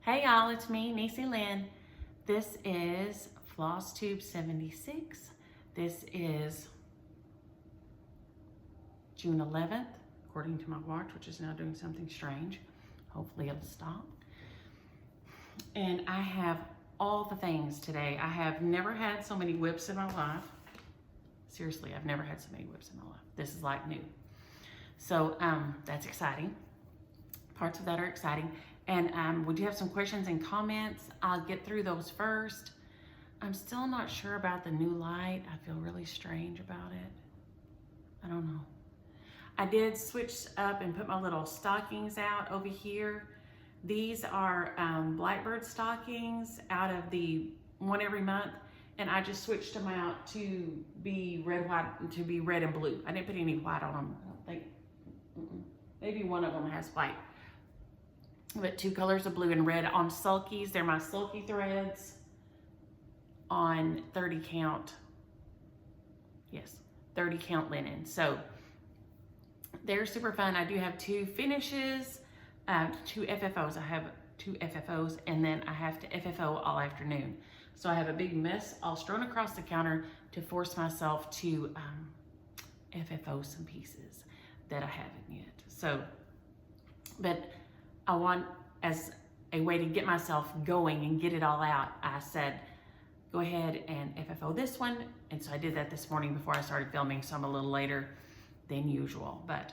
Hey y'all, it's me, Niecy Lynn. This is Flosstube 76. This is June 11th, according to my watch, which is now doing something strange. Hopefully it'll stop. And I have all the things today. I have never had so many whips in my life. Seriously, I've never had so many whips in my life. This is like new. So that's exciting. Parts of that are exciting. And we do have some questions and comments. I'll get through those first. I'm still not sure about the new light. I feel really strange about it. I don't know. I did switch up and put my little stockings out over here. These are Blackbird stockings out of the one every month. And I just switched them out to be red, white, to be red and blue. I didn't put any white on them. I don't think. Maybe one of them has white. But two colors of blue and red on sulkies. They're my sulky threads on 30 count. Yes, 30 count linen. So they're super fun. I do have two finishes, two FFOs. I have two FFOs, and then I have to FFO all afternoon. So I have a big mess all strewn across the counter to force myself to FFO some pieces that I haven't yet. So, but I want, as a way to get myself going and get it all out, I said, go ahead and FFO this one. And so I did that this morning before I started filming, so I'm a little later than usual, but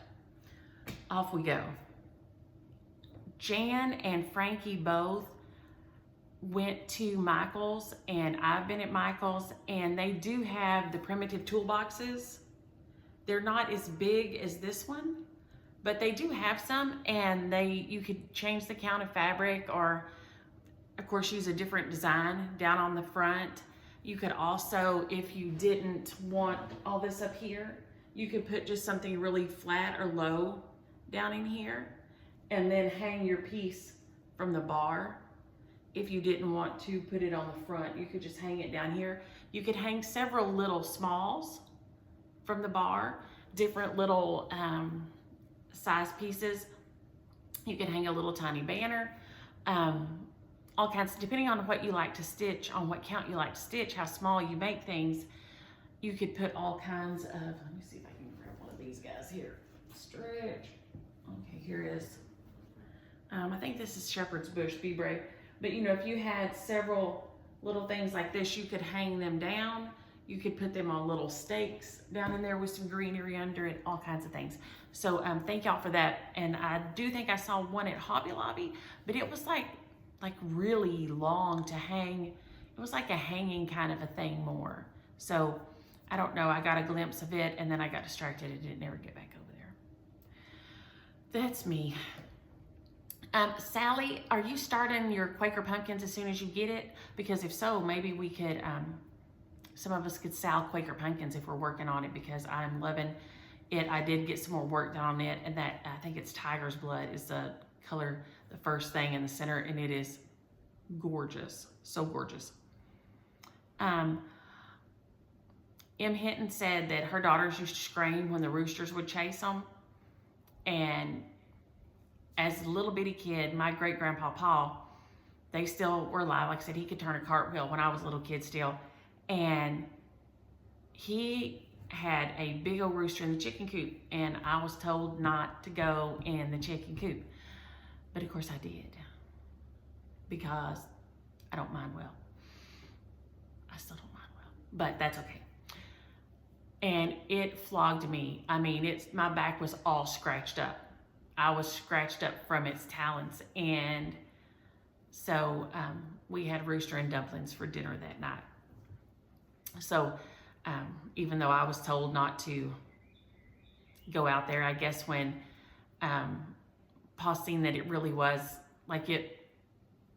off we go. Jan and Frankie both went to Michael's, and I've been at Michael's, and they do have the primitive toolboxes. They're not as big as this one, but they do have some, and you could change the count of fabric, or of course use a different design down on the front. You could also, if you didn't want all this up here, you could put just something really flat or low down in here, and then hang your piece from the bar. If you didn't want to put it on the front, you could just hang it down here. You could hang several little smalls from the bar, different little size pieces. You can hang a little tiny banner, all kinds, depending on what you like to stitch, on what count you like to stitch, how small you make things. You could put all kinds of, let me see if I can grab one of these guys here. Stretch. Okay, here is, I think this is Shepherd's Bush Be Brave. But you know, if you had several little things like this, you could hang them down. You could put them on little stakes down in there with some greenery under it, all kinds of things. So thank y'all for that. And I do think I saw one at Hobby Lobby, but it was like really long to hang. It was like a hanging kind of a thing more. So I don't know, I got a glimpse of it and then I got distracted and didn't ever get back over there. That's me. Sally, are you starting your Quaker pumpkins as soon as you get it? Because if so, maybe we could, some of us could sell Quaker pumpkins if we're working on it, because I'm loving it. I did get some more work done on it, and that, I think it's Tiger's Blood is the color, the first thing in the center, and it is gorgeous, so gorgeous. M. Hinton said that her daughters used to scream when the roosters would chase them, and as a little bitty kid, my great-grandpa Paul, they still were alive. Like I said, he could turn a cartwheel when I was a little kid still. And he had a big old rooster in the chicken coop, and I was told not to go in the chicken coop. But of course I did, because I don't mind well. I still don't mind well, but that's okay. And it flogged me. I mean, my back was all scratched up. I was scratched up from its talons. And so we had rooster and dumplings for dinner that night. So even though I was told not to go out there, I guess when Pa seen that it really was like it,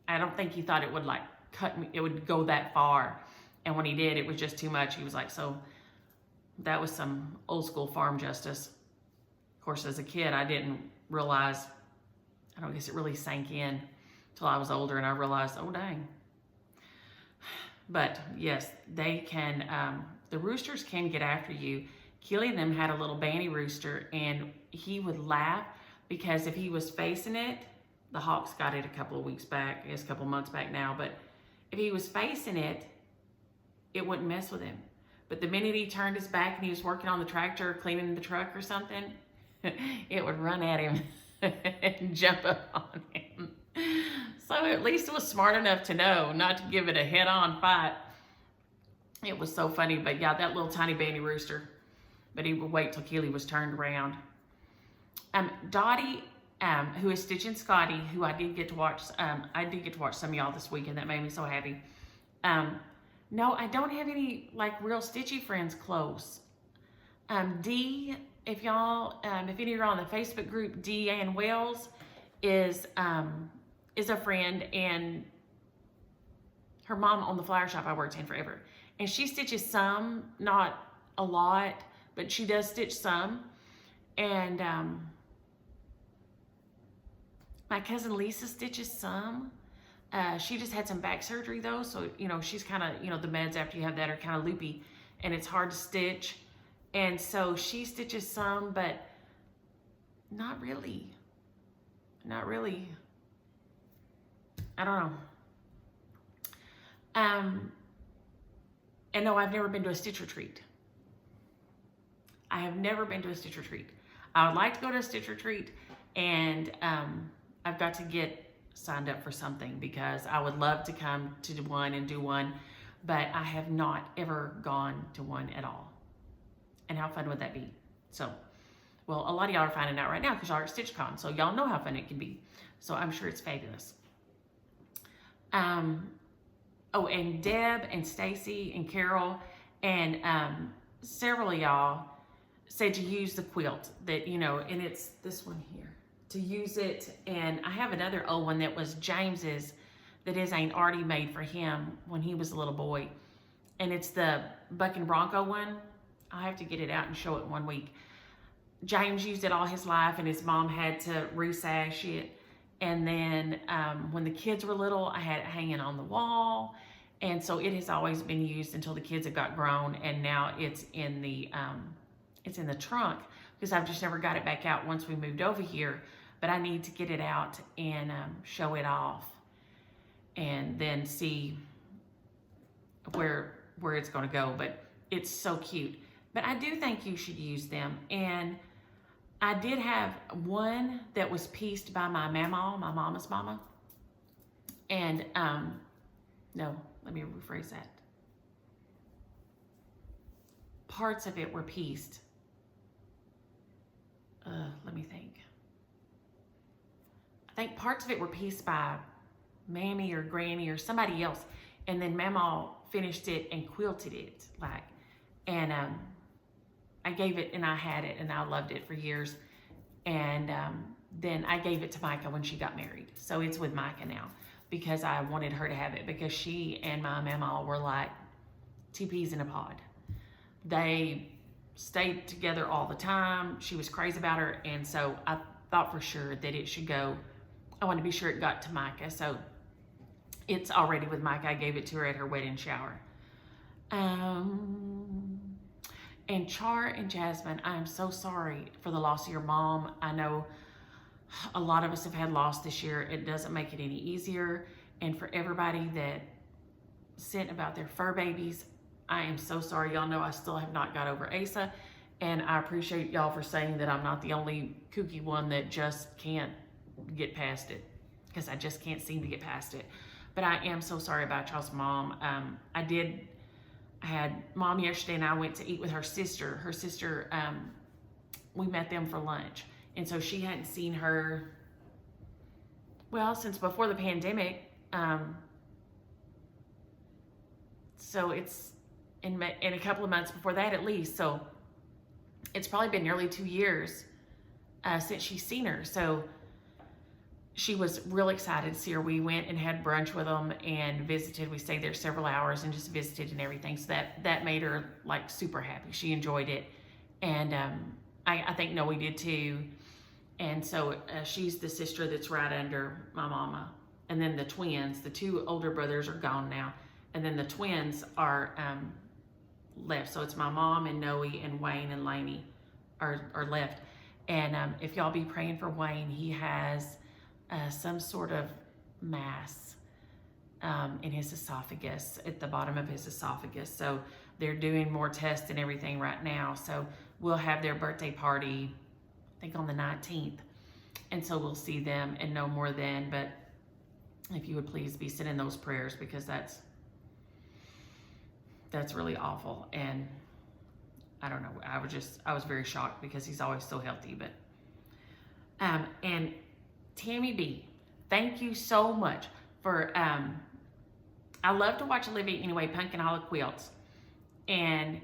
I don't think he thought it would like cut me, it would go that far. And when he did, it was just too much. He was like, so that was some old school farm justice. Of course, as a kid, I didn't realize, I don't guess it really sank in until I was older and I realized, oh dang. But yes, they can, the roosters can get after you. Keely and them had a little banty rooster, and he would laugh because if he was facing it, the Hawks got it a couple of weeks back. It's a couple of months back now. But if he was facing it, it wouldn't mess with him. But the minute he turned his back and he was working on the tractor, cleaning the truck or something, it would run at him and jump up on him. So at least it was smart enough to know not to give it a head-on fight. It was so funny. But yeah, that little tiny baby rooster. But he would wait till Keely was turned around. Dottie, who is stitching Scotty, who I did get to watch. I did get to watch some of y'all this weekend. That made me so happy. No, I don't have any like real stitchy friends close. Dee, if y'all, if any of you are on the Facebook group, Dee Ann Wells is a friend, and her mom owned the flower shop I worked in forever. And she stitches some, not a lot, but she does stitch some. And my cousin Lisa stitches some. She just had some back surgery though, so you know she's kind of, you know, the meds after you have that are kind of loopy and it's hard to stitch, and so she stitches some, but not really. I don't know. And no, I've never been to a stitch retreat. I have never been to a stitch retreat. I would like to go to a stitch retreat, and I've got to get signed up for something because I would love to come to one and do one, but I have not ever gone to one at all. And how fun would that be? So, well, a lot of y'all are finding out right now because y'all are at StitchCon, so y'all know how fun it can be. So I'm sure it's fabulous. Oh, and Deb and Stacy and Carol and several of y'all said to use the quilt that, you know, and it's this one here, to use it. And I have another old one that was James's that is Aunt Artie made for him when he was a little boy. And it's the Buck and Bronco one. I'll have to get it out and show it one week. James used it all his life, and his mom had to resash it. And then when the kids were little, I had it hanging on the wall. And so it has always been used until the kids have got grown. And now it's in the trunk because I've just never got it back out once we moved over here. But I need to get it out and show it off and then see where it's going to go. But it's so cute. But I do think you should use them. And I did have one that was pieced by my mama, my mama's mama. And, no, let me rephrase that. Parts of it were pieced. Let me think. I think parts of it were pieced by Mammy or Granny or somebody else. And then Mama finished it and quilted it, like, and I gave it, and I had it, and I loved it for years. And then I gave it to Micah when she got married. So it's with Micah now because I wanted her to have it because she and my mama were like two peas in a pod. They stayed together all the time. She was crazy about her. And so I thought for sure that it should go. I wanted to be sure it got to Micah. So it's already with Micah. I gave it to her at her wedding shower. And Char and Jasmine, I am so sorry for the loss of your mom. I know a lot of us have had loss this year. It doesn't make it any easier. And for everybody that sent about their fur babies, I am so sorry. Y'all know I still have not got over Asa. And I appreciate y'all for saying that I'm not the only kooky one that just can't get past it, because I just can't seem to get past it. But I am so sorry about y'all's mom. I had Mom yesterday, and I went to eat with her sister. Her sister, we met them for lunch. And so she hadn't seen her, well, since before the pandemic. So it's in a couple of months before that at least. So it's probably been nearly 2 years since she's seen her. So she was real excited to see her. We went and had brunch with them and visited. We stayed there several hours and just visited and everything. So that made her like super happy. She enjoyed it. And I think Noe did too. And so she's the sister that's right under my mama. And then the twins, the two older brothers are gone now. And then the twins are left. So it's my mom and Noe and Wayne and Lainey are left. And if y'all be praying for Wayne, he has some sort of mass in his esophagus, at the bottom of his esophagus. So they're doing more tests and everything right now. So we'll have their birthday party, I think on the 19th. And so we'll see them and know more then. But if you would please be sending those prayers, because that's really awful. And I don't know, I was very shocked because he's always so healthy. But and Tammy B, thank you so much for I love to watch Olivia anyway, Pumpkin Hollow Quilts. And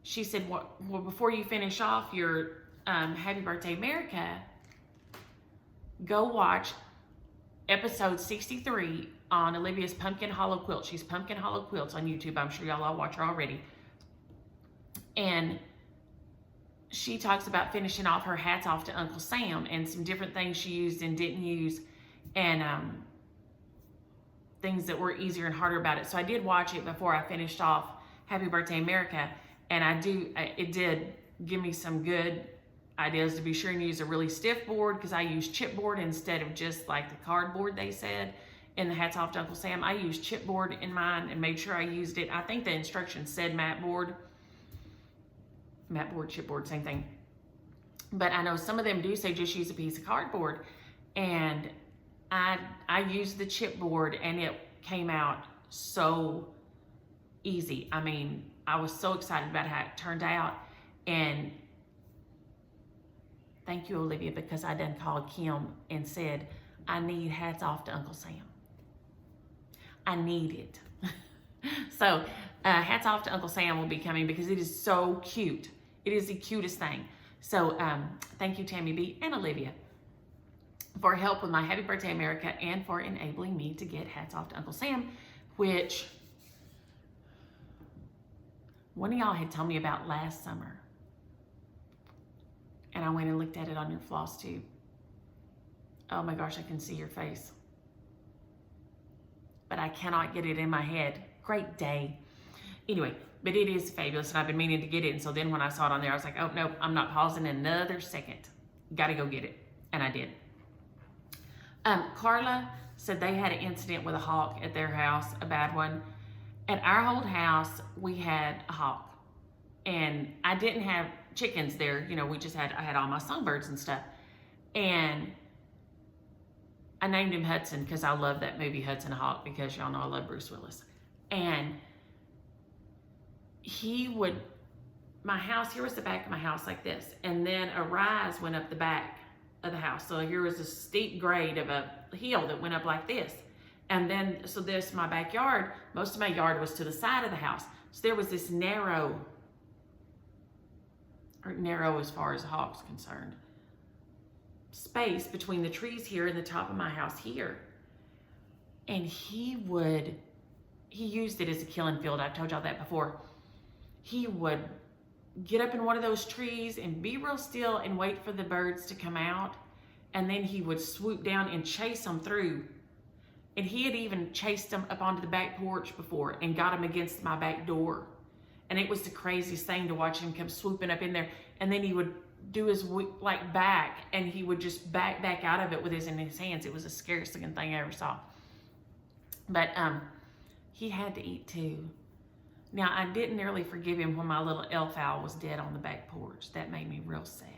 she said, well, before you finish off your Happy Birthday America, go watch episode 63 on Olivia's Pumpkin Hollow Quilt. She's Pumpkin Hollow Quilts on YouTube. I'm sure y'all all watch her already. And she talks about finishing off her hats off to Uncle Sam and some different things she used and didn't use, and things that were easier and harder about it. So I did watch it before I finished off Happy Birthday America, and it did give me some good ideas to be sure and use a really stiff board, because I use chipboard instead of just like the cardboard they said in the Hats Off to Uncle Sam. I used chipboard in mine and made sure I used it. I think the instructions said mat board, chipboard, same thing. But I know some of them do say just use a piece of cardboard, and I used the chipboard and it came out so easy. I mean, I was so excited about how it turned out. And thank you, Olivia, because I done called Kim and said, I need Hats Off to Uncle Sam. I need it. So Hats Off to Uncle Sam will be coming because it is so cute. It is the cutest thing. So thank you, Tammy B and Olivia, for help with my Happy Birthday America and for enabling me to get Hats Off to Uncle Sam, which one of y'all had told me about last summer. And I went and looked at it on your Flosstube. Oh my gosh, I can see your face. But I cannot get it in my head. Great day. Anyway, but it is fabulous, and I've been meaning to get it. And so then when I saw it on there, I was like, oh no, I'm not pausing another second. Gotta go get it. And I did. Carla said they had an incident with a hawk at their house, a bad one. At our old house, we had a hawk. And I didn't have chickens there. You know, I had all my songbirds and stuff. And I named him Hudson because I love that movie Hudson Hawk, because y'all know I love Bruce Willis. And my house, here was the back of my house like this. And then a rise went up the back of the house. So here was a steep grade of a hill that went up like this. And then, so my backyard, most of my yard was to the side of the house. So there was this narrow as far as the hawk's concerned, space between the trees here and the top of my house here. And he used it as a killing field. I've told y'all that before. He would get up in one of those trees and be real still and wait for the birds to come out. And then he would swoop down and chase them through. And he had even chased them up onto the back porch before and got them against my back door. And it was the craziest thing to watch him come swooping up in there. And then he would do his back, and he would just back out of it with in his hands. It was the scariest looking thing I ever saw. But he had to eat too. Now, I didn't nearly forgive him when my little elf owl was dead on the back porch. That made me real sad.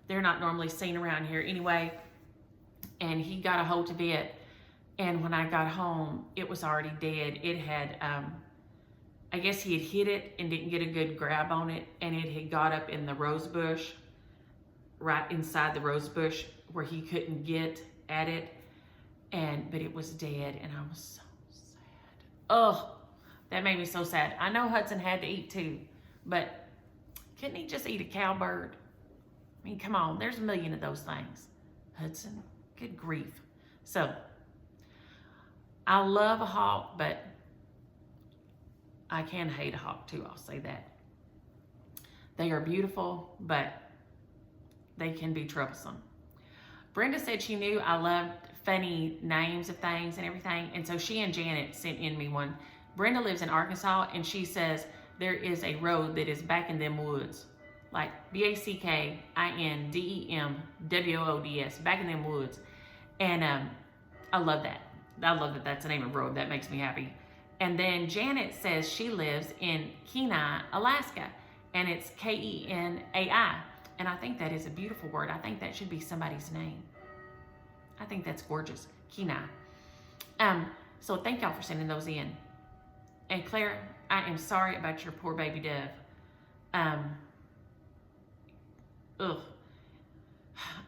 They're not normally seen around here anyway. And he got a hold of it. And when I got home, it was already dead. It had, I guess he had hit it and didn't get a good grab on it. And it had got up in the rose bush, right inside the rose bush where he couldn't get at it. But it was dead, and I was so sad. Oh, that made me so sad. I know Hudson had to eat too, but couldn't he just eat a cowbird? I mean, come on, there's a million of those things. Hudson, good grief. So, I love a hawk, but I can hate a hawk too, I'll say that. They are beautiful, but they can be troublesome. Brenda said she knew I loved funny names of things and everything, and so she and Janet sent in me one. Brenda lives in Arkansas, and she says there is a road that is back in them woods, like BACKINDEMWOODS, back in them woods. And I love that. I love that that's the name of a road. That makes me happy. And then Janet says she lives in Kenai, Alaska, and it's Kenai. And I think that is a beautiful word. I think that should be somebody's name. I think that's gorgeous, Kenai. So thank y'all for sending those in. And Claire, I am sorry about your poor baby dove. Ugh.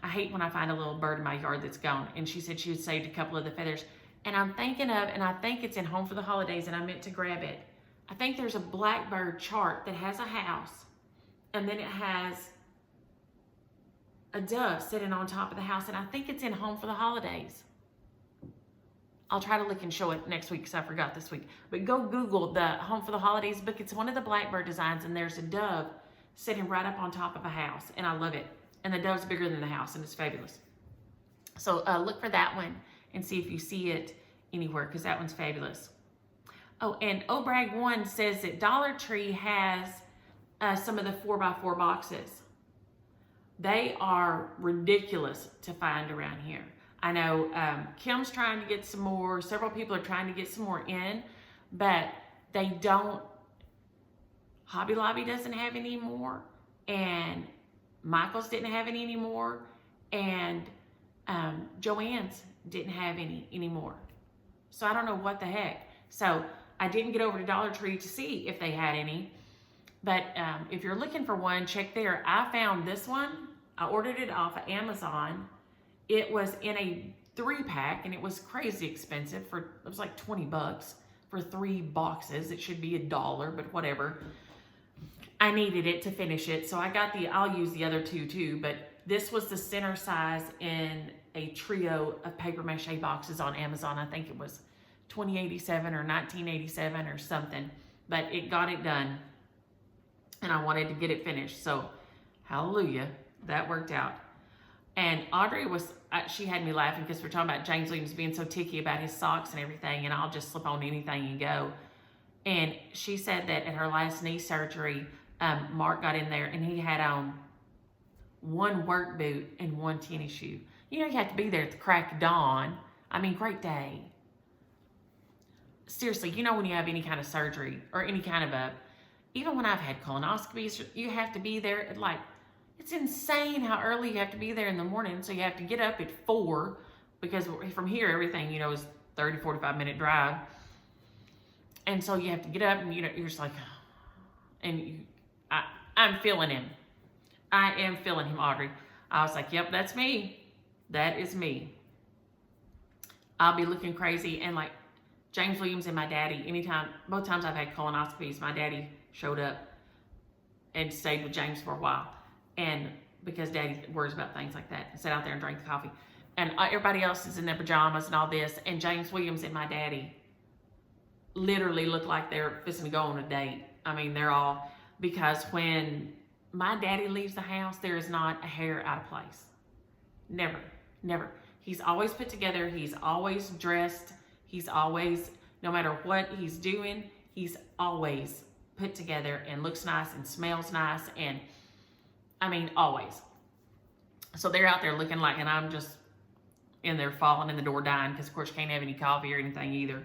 I hate when I find a little bird in my yard that's gone. And she said she had saved a couple of the feathers. And I'm thinking of, and I think it's in Home for the Holidays, and I meant to grab it. I think there's a blackbird chart that has a house, and then it has a dove sitting on top of the house, and I think it's in Home for the Holidays. I'll try to look and show it next week because I forgot this week. But go Google the Home for the Holidays book. It's one of the blackbird designs, and there's a dove sitting right up on top of a house, and I love it. And the dove's bigger than the house, and it's fabulous. So look for that one and see if you see it anywhere, because that one's fabulous. Oh, and Obrag One says that Dollar Tree has some of the 4x4 boxes. They are ridiculous to find around here. I know Kim's trying to get some more. Several people are trying to get some more in, but they don't. Hobby Lobby doesn't have any more, and Michael's didn't have any anymore, and Joann's didn't have any anymore. So I don't know what the heck. So I didn't get over to Dollar Tree to see if they had any. But if you're looking for one, check there. I found this one. I ordered it off of Amazon. It was in a 3-pack, and it was crazy expensive. It was like 20 bucks for 3 boxes. It should be $1, but whatever. I needed it to finish it, so I got I'll use the other 2 too, but this was the center size in a trio of paper mache boxes on Amazon. I think it was $20.87 or $19.87 or something, but it got it done, and I wanted to get it finished, so hallelujah, that worked out. And Audrey she had me laughing because we're talking about James Williams being so ticky about his socks and everything, and I'll just slip on anything and go. And she said that at her last knee surgery, Mark got in there and he had on 1 work boot and 1 tennis shoe. You know, you have to be there at the crack of dawn. I mean, great day. Seriously, you know, when you have any kind of surgery or any kind of even when I've had colonoscopies, you have to be there at it's insane how early you have to be there in the morning. So you have to get up at 4 because from here, everything, you know, is 30, 45 minute drive. And so you have to get up and, you know, you're just like, and I'm feeling him. I am feeling him, Audrey. I was like, yep, that's me. That is me. I'll be looking crazy. And like James Williams and my daddy, both times I've had colonoscopies, my daddy showed up and stayed with James for a while. And because daddy worries about things like that, and sat out there and drank the coffee. And everybody else is in their pajamas and all this. And James Williams and my daddy literally look like they're fixing to go on a date. I mean, they're all, because when my daddy leaves the house, there is not a hair out of place. Never, never. He's always put together. He's always dressed. He's always, no matter what he's doing, he's always put together and looks nice and smells nice. And I mean, always. So they're out there looking like, and I'm just in there falling in the door dying because, of course, you can't have any coffee or anything either.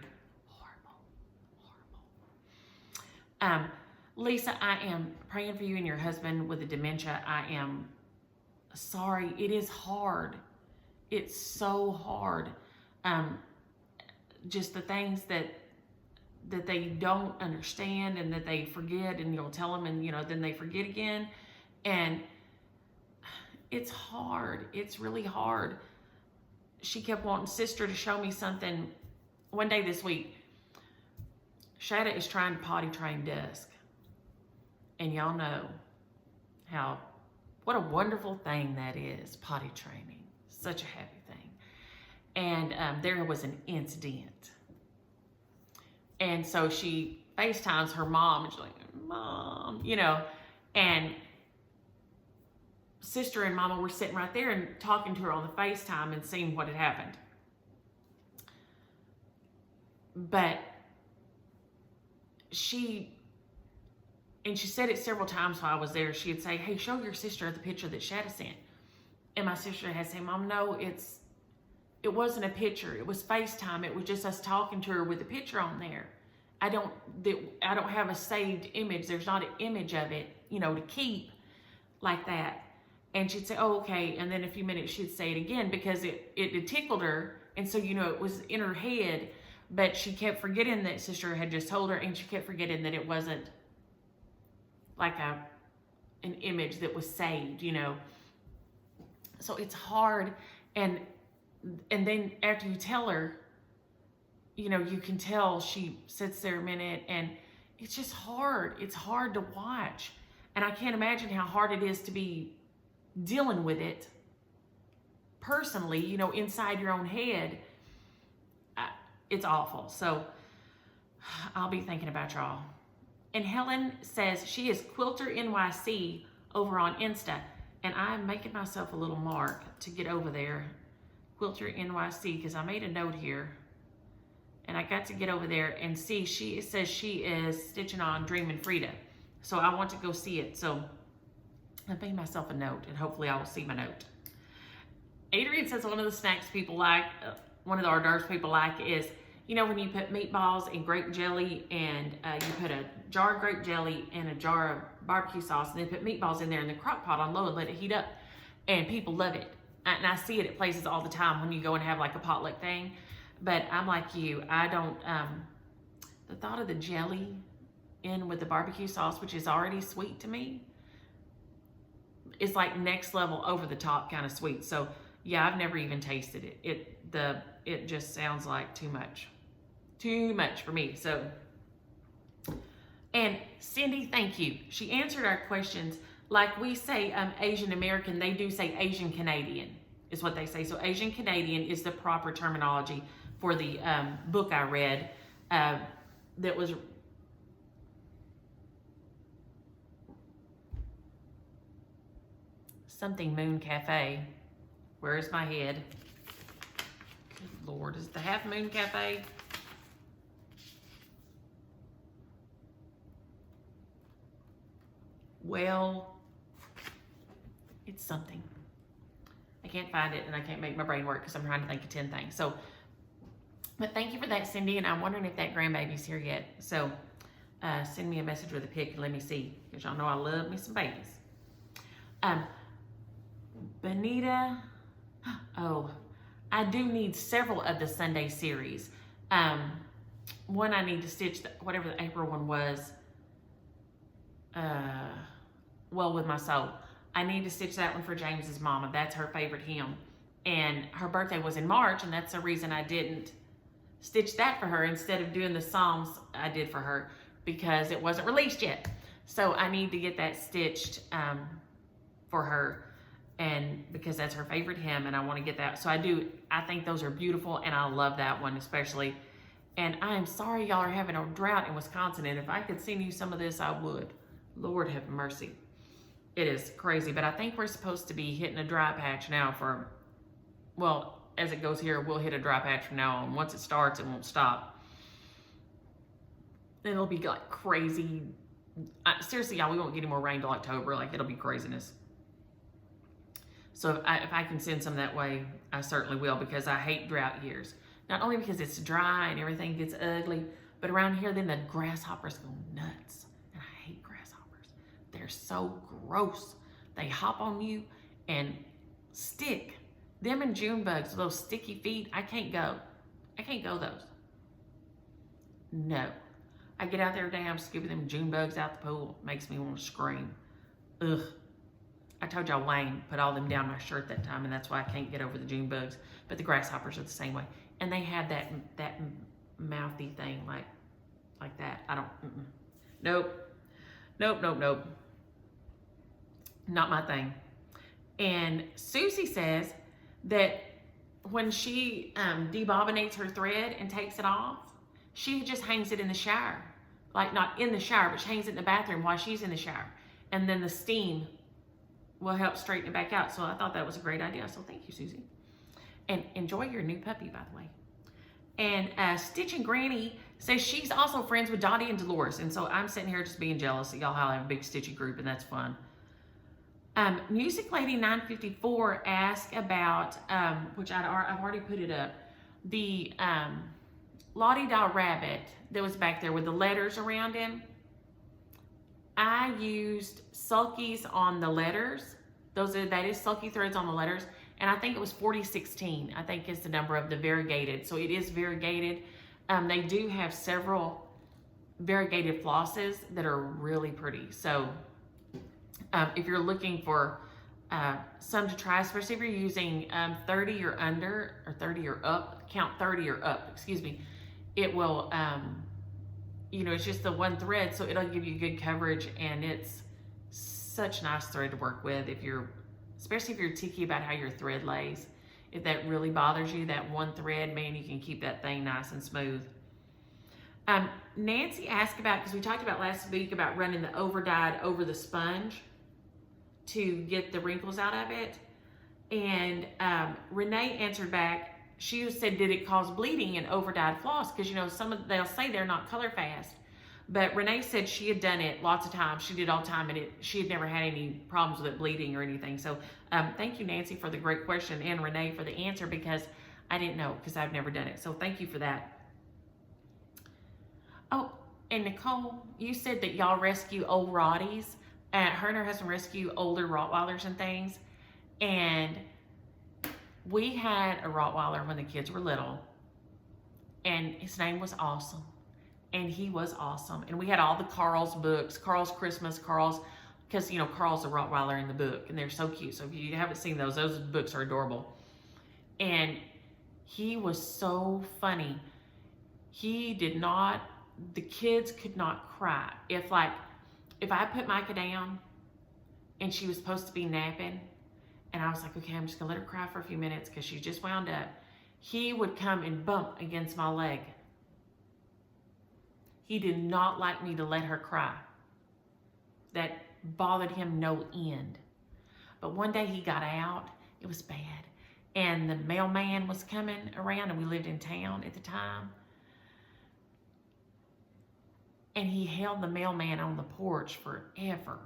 Lisa, I am praying for you and your husband with the dementia. I am sorry. It is hard. It's so hard. Just the things that they don't understand and that they forget, and you'll tell them, and you know, then they forget again. And it's hard. It's really hard. She kept wanting sister to show me something one day this week. Shada is trying to potty train Dusk. And y'all know what a wonderful thing that is, potty training. Such a happy thing. And there was an incident. And so she FaceTimes her mom, and she's like, Mom, you know, and sister and mama were sitting right there and talking to her on the FaceTime and seeing what had happened. But she said it several times while I was there. She'd say, hey, show your sister the picture that Shada sent. And my sister had said, Mom, no, it wasn't a picture. It was FaceTime. It was just us talking to her with a picture on there. I don't have a saved image. There's not an image of it, you know, to keep like that. And she'd say, oh, okay. And then in a few minutes she'd say it again because it tickled her. And so, you know, it was in her head, but she kept forgetting that sister had just told her, and she kept forgetting that it wasn't like an image that was saved, you know. So it's hard. And then after you tell her, you know, you can tell she sits there a minute, and it's just hard. It's hard to watch. And I can't imagine how hard it is to be dealing with it personally, you know, inside your own head. It's awful. So I'll be thinking about y'all. And Helen says she is Quilter NYC over on Insta. And I'm making myself a little mark to get over there. Quilter NYC, because I made a note here. And I got to get over there and see. It says she is stitching on Dreamin' Frida. So I want to go see it. So I made myself a note, and hopefully I will see my note. Adrian says one of the snacks people like, one of the hors d'oeuvres people like is, you know, when you put meatballs and grape jelly, and you put a jar of grape jelly and a jar of barbecue sauce, and then put meatballs in there in the crock pot on low and let it heat up. And people love it. And I see it at places all the time when you go and have like a potluck thing. But I'm like you, I don't, the thought of the jelly in with the barbecue sauce, which is already sweet to me, is like next level over the top kind of sweet. So yeah, I've never even tasted it. It just sounds like too much for me. So, and Cindy, thank you. She answered our questions. Like we say Asian American, they do say Asian Canadian is what they say. So Asian Canadian is the proper terminology for the book I read that was something Moon Cafe. Where's my head? Good Lord, is it the Half Moon Cafe? Well, it's something. I can't find it, and I can't make my brain work because I'm trying to think of 10 things. So, but thank you for that, Cindy, and I'm wondering if that grandbaby's here yet. So, send me a message with a pic and let me see, because y'all know I love me some babies. Benita, oh, I do need several of the Sunday series. One I need to stitch, whatever the April one was, Well With My Soul. I need to stitch that one for James's mama. That's her favorite hymn. And her birthday was in March, and that's the reason I didn't stitch that for her instead of doing the Psalms I did for her, because it wasn't released yet. So I need to get that stitched for her, and because that's her favorite hymn, and I want to get that. So I think those are beautiful, and I love that one especially. And I am sorry y'all are having a drought in Wisconsin, and if I could send you some of this, I would. Lord have mercy. It is crazy, but I think we're supposed to be hitting a dry patch now for, well, as it goes here, we'll hit a dry patch from now on. Once it starts, it won't stop. Then it'll be like crazy. Seriously, y'all, we won't get any more rain till October. Like, it'll be craziness. So if I can send some that way, I certainly will, because I hate drought years. Not only because it's dry and everything gets ugly, but around here, then the grasshoppers go nuts. And I hate grasshoppers. They're so gross. They hop on you and stick. Them and June bugs, those sticky feet, I can't go. I can't go those. No. I get out there today, I'm scooping them June bugs out the pool. Makes me want to scream. Ugh. I told y'all Wayne put all them down my shirt that time, and that's why I can't get over the June bugs. But the grasshoppers are the same way. And they have that mouthy thing like that. I don't, Nope. Nope. Not my thing. And Susie says that when she debobbinates her thread and takes it off, she just hangs it in the shower. Like, not in the shower, but she hangs it in the bathroom while she's in the shower. And then the steam will help straighten it back out. So I thought that was a great idea. So thank you, Susie. And enjoy your new puppy, by the way. And Stitching Granny says she's also friends with Dottie and Dolores. And so I'm sitting here just being jealous that y'all have a big stitchy group, and that's fun. Music Lady 954 asked about, which I've already put it up, the Lottie Doll rabbit that was back there with the letters around him. I used sulkies on the letters. That is sulky threads on the letters. And I think it was 4016, I think is the number of the variegated. So it is variegated. They do have several variegated flosses that are really pretty. So if you're looking for some to try, especially if you're using 30 or under, or 30 or up, count 30 or up, excuse me, it will, you know, it's just the one thread, so it'll give you good coverage, and it's such nice thread to work with if you're, especially if you're ticky about how your thread lays. If that really bothers you, that one thread, man, you can keep that thing nice and smooth. Nancy asked about, because we talked about last week about running the overdyed over the sponge to get the wrinkles out of it. And Renee answered back, she said, did it cause bleeding in overdyed floss? Because, you know, they'll say they're not color fast. But Renee said she had done it lots of times. She did all the time, and she had never had any problems with it bleeding or anything. So thank you, Nancy, for the great question, and Renee for the answer, because I didn't know, because I've never done it. So thank you for that. Oh, and Nicole, you said that y'all rescue old Rotties. Her and her husband rescue older Rottweilers and things. And we had a Rottweiler when the kids were little, and his name was Awesome. And he was awesome. And we had all the Carl's books, Carl's Christmas, Carl's, because, you know, Carl's a Rottweiler in the book, and they're so cute. So if you haven't seen those books are adorable. And he was so funny. He did not, the kids could not cry. If I put Micah down and she was supposed to be napping, and I was like, okay, I'm just gonna let her cry for a few minutes because she just wound up, he would come and bump against my leg. He did not like me to let her cry. That bothered him no end. But one day he got out, it was bad. And the mailman was coming around, and we lived in town at the time. And he held the mailman on the porch forever.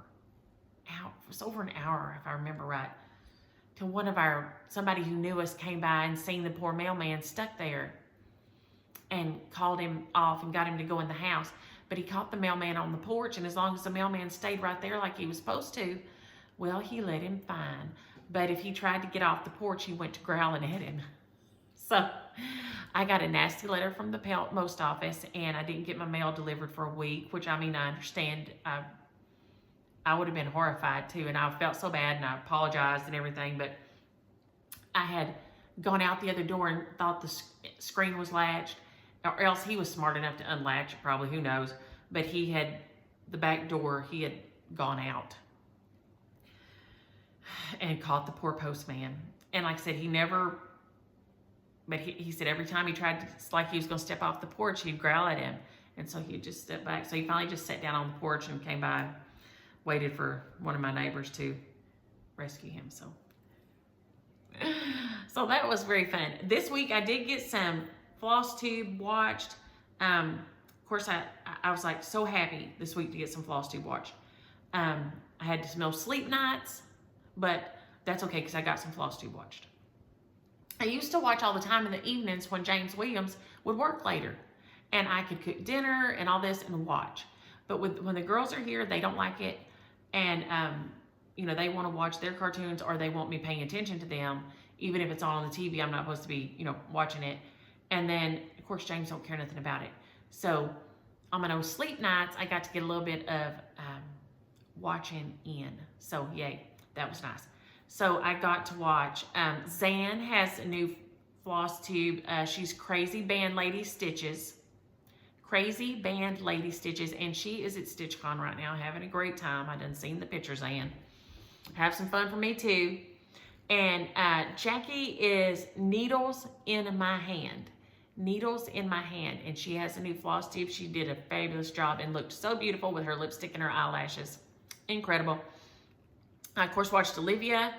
It was over an hour, if I remember right. Till somebody who knew us came by and seen the poor mailman stuck there, and called him off and got him to go in the house. But he caught the mailman on the porch, and as long as the mailman stayed right there like he was supposed to, well, he let him fine. But if he tried to get off the porch, he went to growling at him. So I got a nasty letter from the post office, and I didn't get my mail delivered for a week, which, I mean, I understand. I would have been horrified too, and I felt so bad, and I apologized and everything, but I had gone out the other door and thought the screen was latched, or else he was smart enough to unlatch it, probably, who knows. But he had, the back door, he had gone out and caught the poor postman. And like I said, he never, but he said every time he tried to, it's like he was going to step off the porch, he'd growl at him. And so he'd just step back. So he finally just sat down on the porch and came by, waited for one of my neighbors to rescue him. So that was very fun. This week I did get some Flosstube watched. Of course, I was like so happy this week to get some Flosstube watched. I had no sleep nights, but that's okay because I got some Flosstube watched. I used to watch all the time in the evenings when James Williams would work later, and I could cook dinner and all this and watch. But when the girls are here, they don't like it, and you know, they want to watch their cartoons, or they want me paying attention to them, even if it's on the TV. I'm not supposed to be, you know, watching it. And then, of course, James don't care nothing about it. So on my no sleep nights, I got to get a little bit of watching in. So yay, that was nice. So I got to watch, Zan has a new Flosstube. She's Crazy Band Lady Stitches. Crazy Band Lady Stitches. And she is at StitchCon right now, having a great time. I done seen the pictures, Zan. Have some fun for me too. And Jackie is Needles in My Hand. Needles in My Hand. And she has a new Flosstube. She did a fabulous job and looked so beautiful with her lipstick and her eyelashes. Incredible. I, of course, watched Olivia,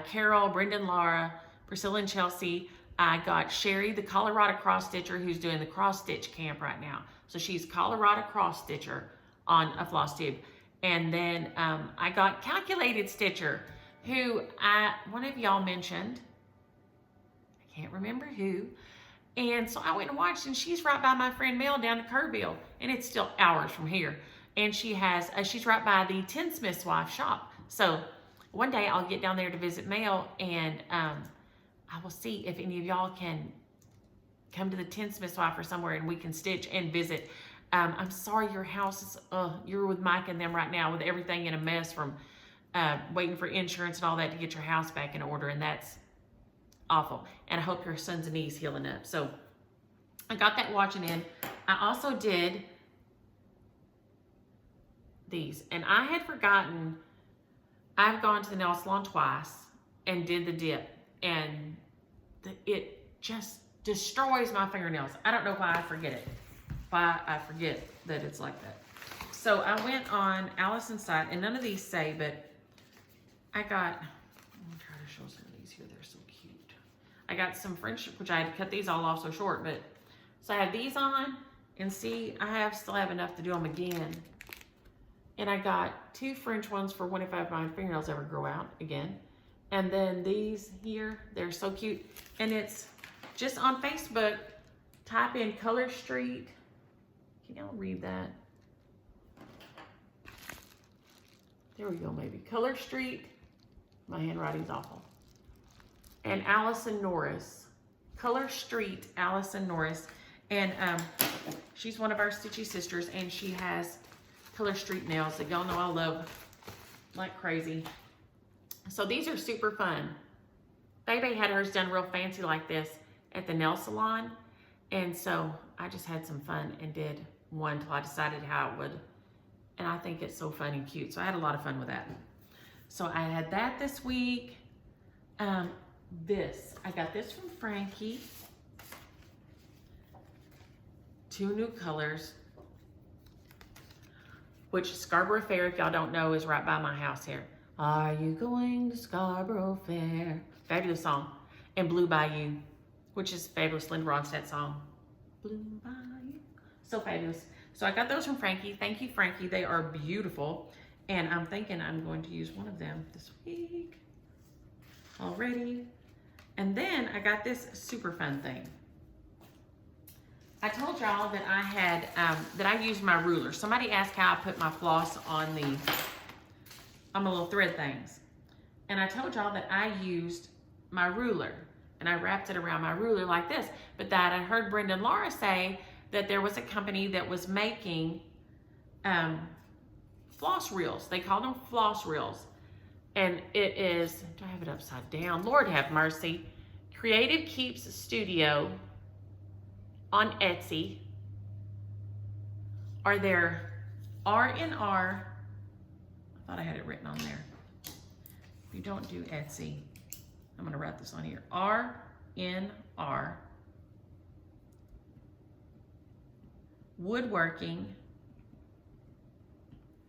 Carol, Brendan, Laura, Priscilla, and Chelsea. I got Sherry, the Colorado cross stitcher, who's doing the cross stitch camp right now. So she's Colorado cross stitcher on a Flosstube. And then I got Calculated Stitcher, who one of y'all mentioned. I can't remember who. And so I went and watched, and she's right by my friend Mel down at Kerrville, and it's still hours from here. And she has, she's right by the Tinsmith's Wife shop. So one day I'll get down there to visit Mel, and I will see if any of y'all can come to the Tinsmith's Wife or somewhere, and we can stitch and visit. I'm sorry your house is, you're with Mike and them right now with everything in a mess from waiting for insurance and all that to get your house back in order, and that's awful. And I hope your son's knee's healing up. So I got that watching in. I also did these, and I had forgotten. I've gone to the nail salon twice and did the dip, and it just destroys my fingernails. I don't know why I forget it. Why I forget that it's like that. So I went on Allison's site, and none of these say, but I got, I'm gonna try to show some of these here. They're so cute. I got some French, which I had to cut these all off so short, but so I have these on, and see, still have enough to do them again. And I got 2 French ones for when if my fingernails ever grow out again. And then these here, they're so cute. And it's just on Facebook, type in Color Street. Can y'all read that? There we go, maybe. Color Street. My handwriting's awful. And Allison Norris. Color Street, Allison Norris. And she's one of our Stitchy sisters, and she has Color Street nails that y'all know I love like crazy. So these are super fun. Baby had hers done real fancy like this at the nail salon. And so I just had some fun and did one till I decided how it would. And I think it's so fun and cute. So I had a lot of fun with that. So I had that this week. I got this from Frankie. 2 new colors. Which Scarborough Fair, if y'all don't know, is right by my house here. Are you going to Scarborough Fair? Fabulous song. And Blue Bayou, which is fabulous Linda Ronstadt song. Blue Bayou. So fabulous. So I got those from Frankie. Thank you, Frankie. They are beautiful. And I'm thinking I'm going to use one of them this week already. And then I got this super fun thing. I told y'all that I had, that I used my ruler. Somebody asked how I put my floss on my little thread things. And I told y'all that I used my ruler, and I wrapped it around my ruler like this. But that I heard Brenda and Laura say that there was a company that was making floss reels. They call them floss reels. And it is, do I have it upside down? Lord have mercy. Creative Keeps Studio on Etsy. Are there R&R? I thought I had it written on there. If you don't do Etsy, I'm gonna write this on here. R&R Woodworking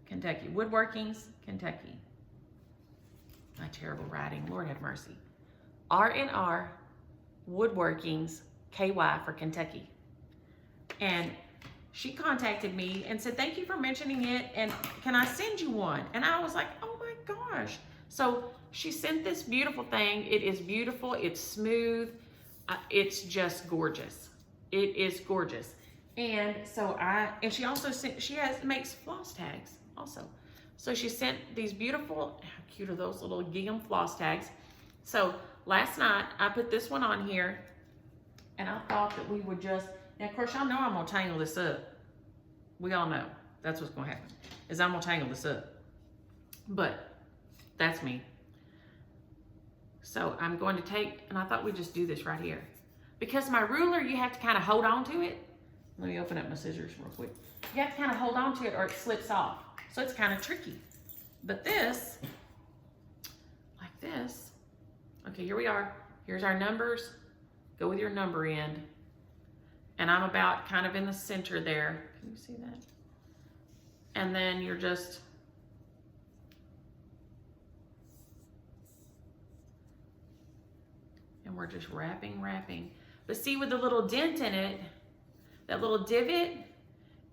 Kentucky. Woodworkings Kentucky. My terrible writing. Lord have mercy. R&R Woodworkings KY for Kentucky. And she contacted me and said, thank you for mentioning it, and can I send you one? And I was like, oh my gosh. So she sent this beautiful thing. It is beautiful, it's smooth, it's just gorgeous. It is gorgeous. And so and she also sent, makes floss tags also. So she sent these beautiful, how cute are those little gingham floss tags. So last night I put this one on here, and I thought that we would just, now of course y'all know I'm gonna tangle this up. We all know that's what's gonna happen, is I'm gonna tangle this up. But that's me. So I'm going to take, and I thought we'd just do this right here. Because my ruler, you have to kind of hold on to it. Let me open up my scissors real quick. You have to kind of hold on to it or it slips off. So it's kind of tricky. But this, like this, okay, here we are. Here's our numbers. Go with your number end. And I'm about kind of in the center there. Can you see that? And then you're just, and we're just wrapping. But see, with the little dent in it, that little divot,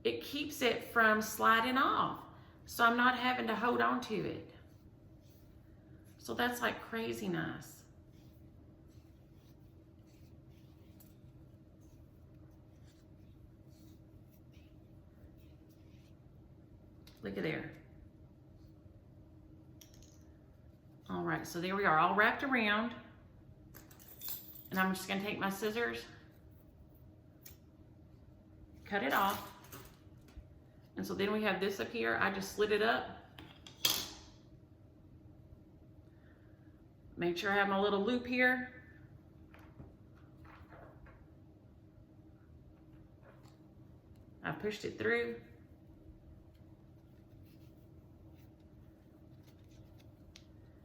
it keeps it from sliding off. So I'm not having to hold on to it. So that's like crazy nice. Look at there. All right, so there we are, all wrapped around. And I'm just gonna take my scissors, cut it off. And so then we have this up here. I just slid it up. Make sure I have my little loop here. I pushed it through.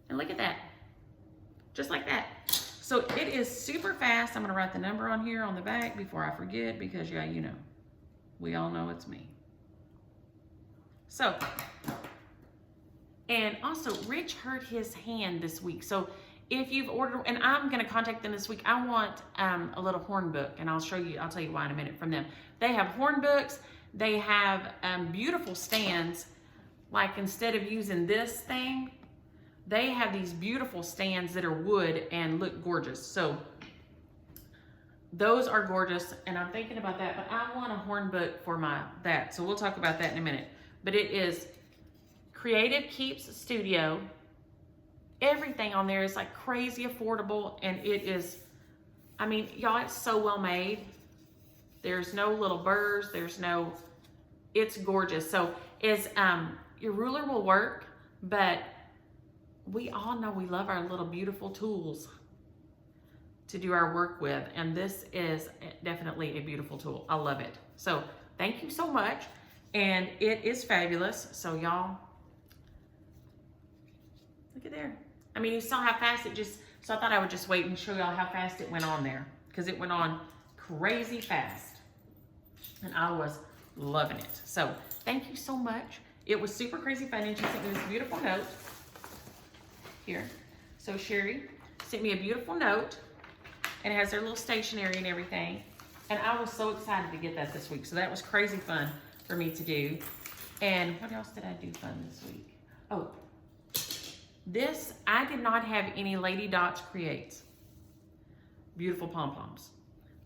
And look at that, just like that. So it is super fast. I'm gonna write the number on here on the back before I forget, because yeah, you know, we all know it's me. So, and also Rich hurt his hand this week. So if you've ordered, and I'm gonna contact them this week, I want a little horn book, and I'll tell you why in a minute from them. They have horn books, they have beautiful stands. Like instead of using this thing, they have these beautiful stands that are wood and look gorgeous. So those are gorgeous, and I'm thinking about that, but I want a horn book for that. So we'll talk about that in a minute. But it is Creative Keeps Studio. Everything on there is like crazy affordable, and it is, I mean, y'all, it's so well made. There's no little burrs, it's gorgeous. So your ruler will work, but we all know we love our little beautiful tools to do our work with, and this is definitely a beautiful tool. I love it. So thank you so much, and it is fabulous. So y'all, look at there. I mean, you saw how fast it just, so I thought I would just wait and show y'all how fast it went on there, because it went on crazy fast, and I was loving it. So thank you so much. It was super crazy fun, and she sent me this beautiful note. Here. So Sherry sent me a beautiful note, and it has their little stationery and everything. And I was so excited to get that this week. So that was crazy fun for me to do. And what else did I do fun this week? Oh, this, I did not have any Lady Dots Creates. Beautiful pom-poms.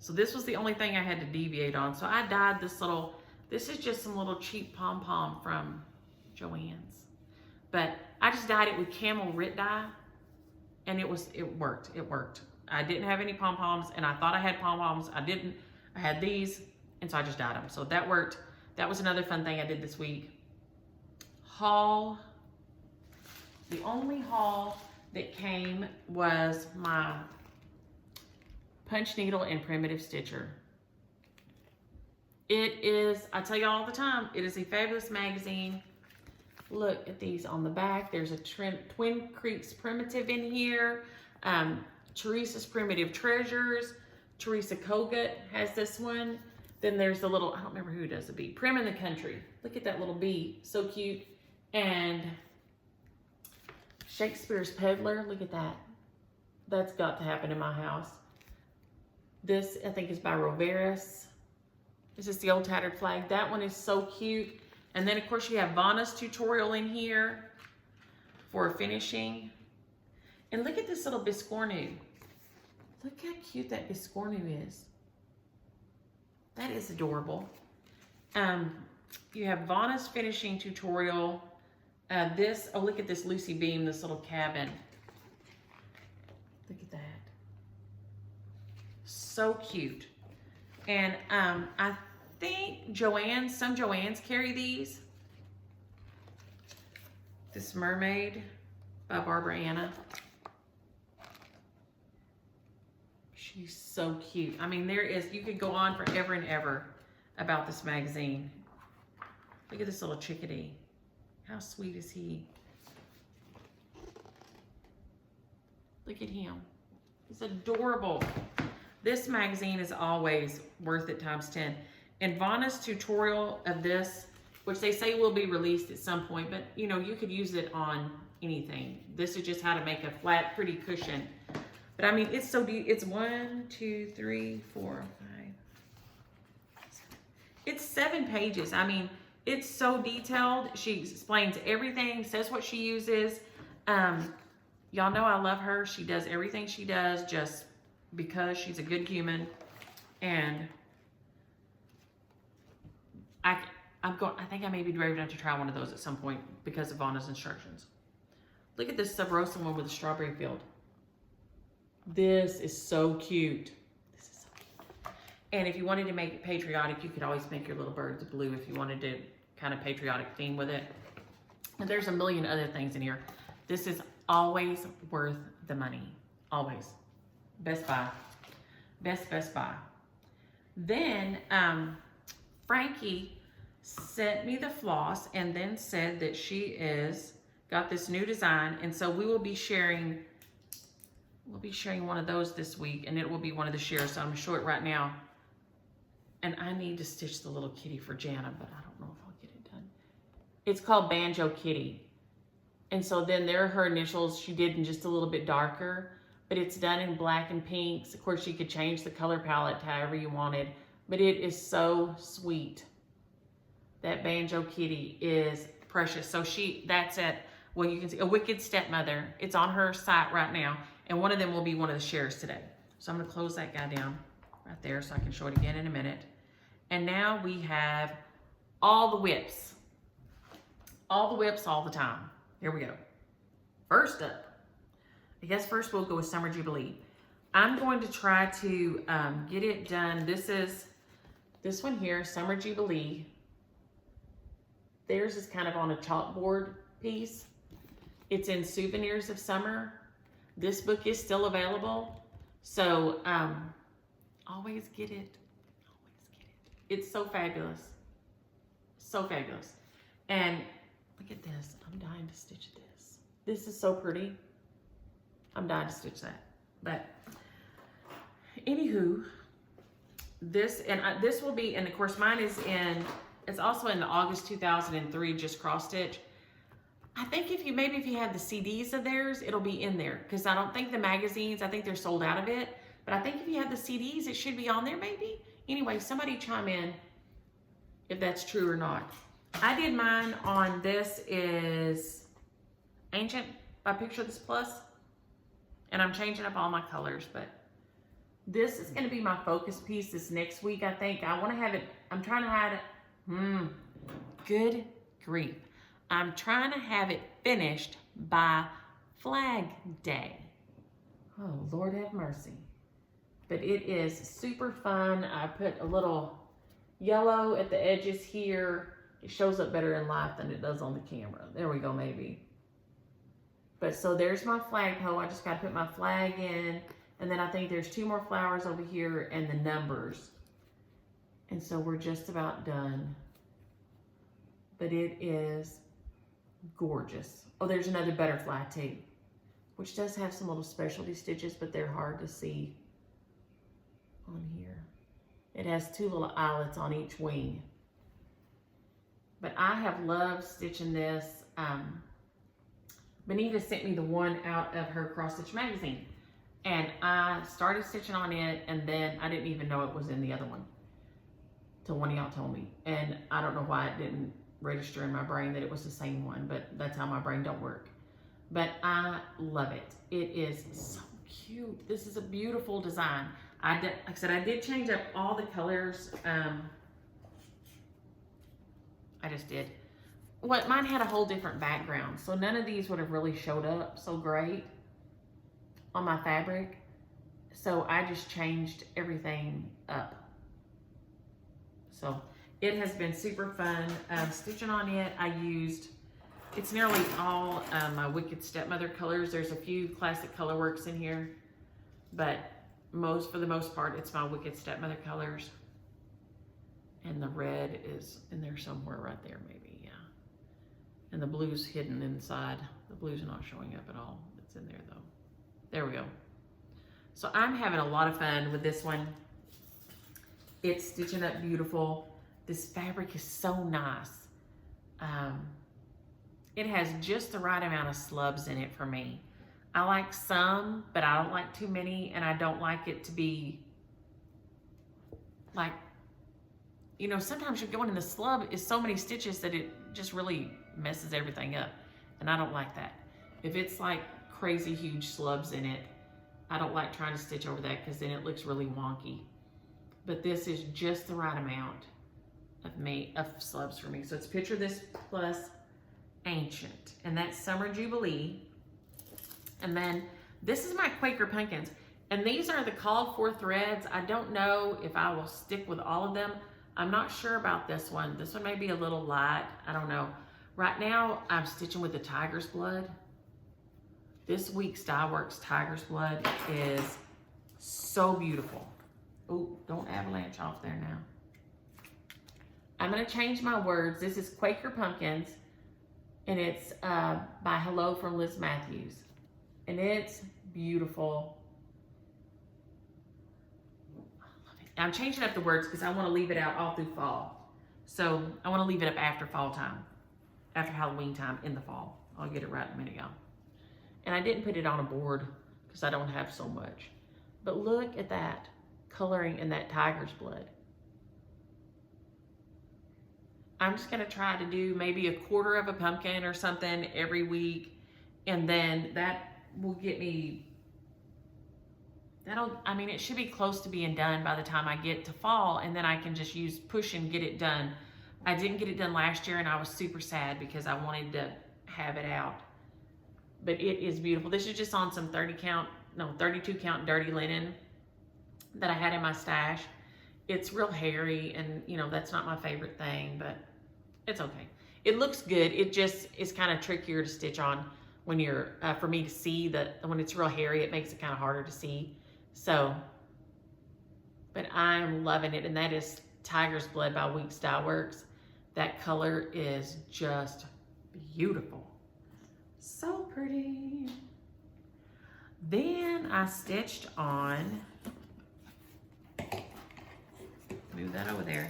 So this was the only thing I had to deviate on. So I dyed this is just some little cheap pom-pom from Joann's. But I just dyed it with camel Rit dye, and it worked. It worked. I didn't have any pom-poms, and I thought I had pom-poms. I didn't. I had these, and so I just dyed them. So that worked. That was another fun thing I did this week. Haul. The only haul that came was my punch needle and primitive stitcher. It is, I tell you all the time, it is a fabulous magazine. Look at these on the back. There's a Twin Creeks primitive in here. Teresa's Primitive Treasures. Teresa Kogut has this one. Then there's the little, I don't remember who does the bee. Prim in the Country. Look at that little bee. So cute. And Shakespeare's Peddler. Look at that. That's got to happen in my house. This, I think, is by Roveris. This is the Old Tattered Flag. That one is so cute. And then, of course, you have Vanna's tutorial in here for finishing. And look at this little biscornu. Look how cute that biscornu is. That is adorable. You have Vanna's finishing tutorial. Oh, look at this Lucy Beam, this little cabin. Look at that. So cute. And I think some Joann's carry these. This Mermaid by Barbara Anna. She's so cute. I mean, you could go on forever and ever about this magazine. Look at this little chickadee. How sweet is he? Look at him. He's adorable. This magazine is always worth it times 10. And Vanna's tutorial of this, which they say will be released at some point, but you know, you could use it on anything. This is just how to make a flat, pretty cushion. But I mean, it's so deep. It's 1, 2, 3, 4, 5. It's 7 pages. I mean, It's so detailed. She explains everything, says what she uses. Y'all know I love her. She does everything she does just because she's a good human. And I think I may be brave enough to try one of those at some point because of Anna's instructions. Look at this Sub Rosa one with the strawberry field. This is so cute. This is so cute. And if you wanted to make it patriotic, you could always make your little birds blue if you wanted to kind of patriotic theme with it. And there's a million other things in here. This is always worth the money. Always. Best Buy. Best Buy. Then Frankie sent me the floss and then said that she got this new design, and so we will be sharing one of those this week, and it will be one of the shares. So I'm gonna show it right now. And I need to stitch the little kitty for Jana, but I don't know if I'll get it done. It's called Banjo Kitty. And so then there are her initials. She did in just a little bit darker, but it's done in black and pinks. Of course, you could change the color palette to however you wanted, but it is so sweet. That Banjo Kitty is precious. So that's at, well, you can see A Wicked Stepmother. It's on her site right now, and one of them will be one of the shares today. So I'm gonna close that guy down right there so I can show it again in a minute. And now we have all the whips. All the whips all the time. Here we go. First up, I guess first we'll go with Summer Jubilee. I'm going to try to get it done. This one here, Summer Jubilee. Theirs is kind of on a chalkboard piece. It's in Souvenirs of Summer. This book is still available. So always get it. Always get it. It's so fabulous. So fabulous. And look at this. I'm dying to stitch this. This is so pretty. I'm dying to stitch that. But anywho, this will be, and of course mine is it's also in the August 2003 just cross stitch. I think if you had the CDs of theirs, it'll be in there, because I don't think the magazines, I think they're sold out of it. But I think if you have the CDs, it should be on there maybe. Anyway, somebody chime in if that's true or not. I did mine on, this is Ancient by Picture This Plus. And I'm changing up all my colors, but this is gonna be my focus piece this next week, I think. I wanna have it, I'm trying to have it, good grief. I'm trying to have it finished by Flag Day. Oh, Lord have mercy. But it is super fun. I put a little yellow at the edges here. It shows up better in life than it does on the camera. There we go, maybe. But so there's my flagpole. I just got to put my flag in. And then I think there's 2 more flowers over here and the numbers. And so we're just about done. But it is gorgeous. Oh, there's another butterfly too, which does have some little specialty stitches, but they're hard to see on here. It has 2 little eyelets on each wing. But I have loved stitching this. Benita sent me the one out of her cross stitch magazine, and I started stitching on it, and then I didn't even know it was in the other one till one of y'all told me. And I don't know why it didn't register in my brain that it was the same one, but that's how my brain don't work. But I love it. It is so cute. This is a beautiful design. Like I said, I did change up all the colors. I just did. Mine had a whole different background, so none of these would have really showed up so great on my fabric. So I just changed everything up. So it has been super fun stitching on it. It's nearly all my Wicked Stepmother colors. There's a few classic colorworks in here, but for the most part, it's my Wicked Stepmother colors. And the red is in there somewhere right there, maybe, yeah. And the blue's hidden inside. The blue's not showing up at all. It's in there though. There we go. So I'm having a lot of fun with this one. It's stitching up beautiful. This fabric is so nice. It has just the right amount of slubs in it for me. I like some, but I don't like too many, and I don't like it to be like you know, sometimes you're going in the slub is so many stitches that it just really messes everything up. And I don't like that. If it's like crazy huge slubs in it, I don't like trying to stitch over that because then it looks really wonky. But this is just the right amount of slubs for me. So it's Picture This plus Ancient, and that's Summer Jubilee. And then this is my Quaker Pumpkins, and these are the called for threads. I don't know if I will stick with all of them. I'm not sure about this one. This one may be a little light. I don't know. Right now, I'm stitching with the Tiger's Blood. This week's Dye Works Tiger's Blood is so beautiful. Oh, don't avalanche off there now. I'm gonna change my words. This is Quaker Pumpkins, and it's by Hello from Liz Matthews. And it's beautiful. I'm changing up the words because I want to leave it out all through fall. So I want to leave it up after fall time, after Halloween time in the fall. I'll get it right in a minute, y'all. And I didn't put it on a board because I don't have so much. But look at that coloring in that Tiger's Blood. I'm just going to try to do maybe a quarter of a pumpkin or something every week. And then that will get me, I mean, it should be close to being done by the time I get to fall. And then I can just use push and get it done. I didn't get it done last year and I was super sad because I wanted to have it out. But it is beautiful. This is just on some 32 count dirty linen that I had in my stash. It's real hairy and, you know, that's not my favorite thing, but it's okay. It looks good. It just is kind of trickier to stitch on when you're, for me to see that when it's real hairy, it makes it kind of harder to see. So, but I'm loving it. And that is Tiger's Blood by Weeks Dye Works. That color is just beautiful. So pretty. Then I stitched on, move that over there,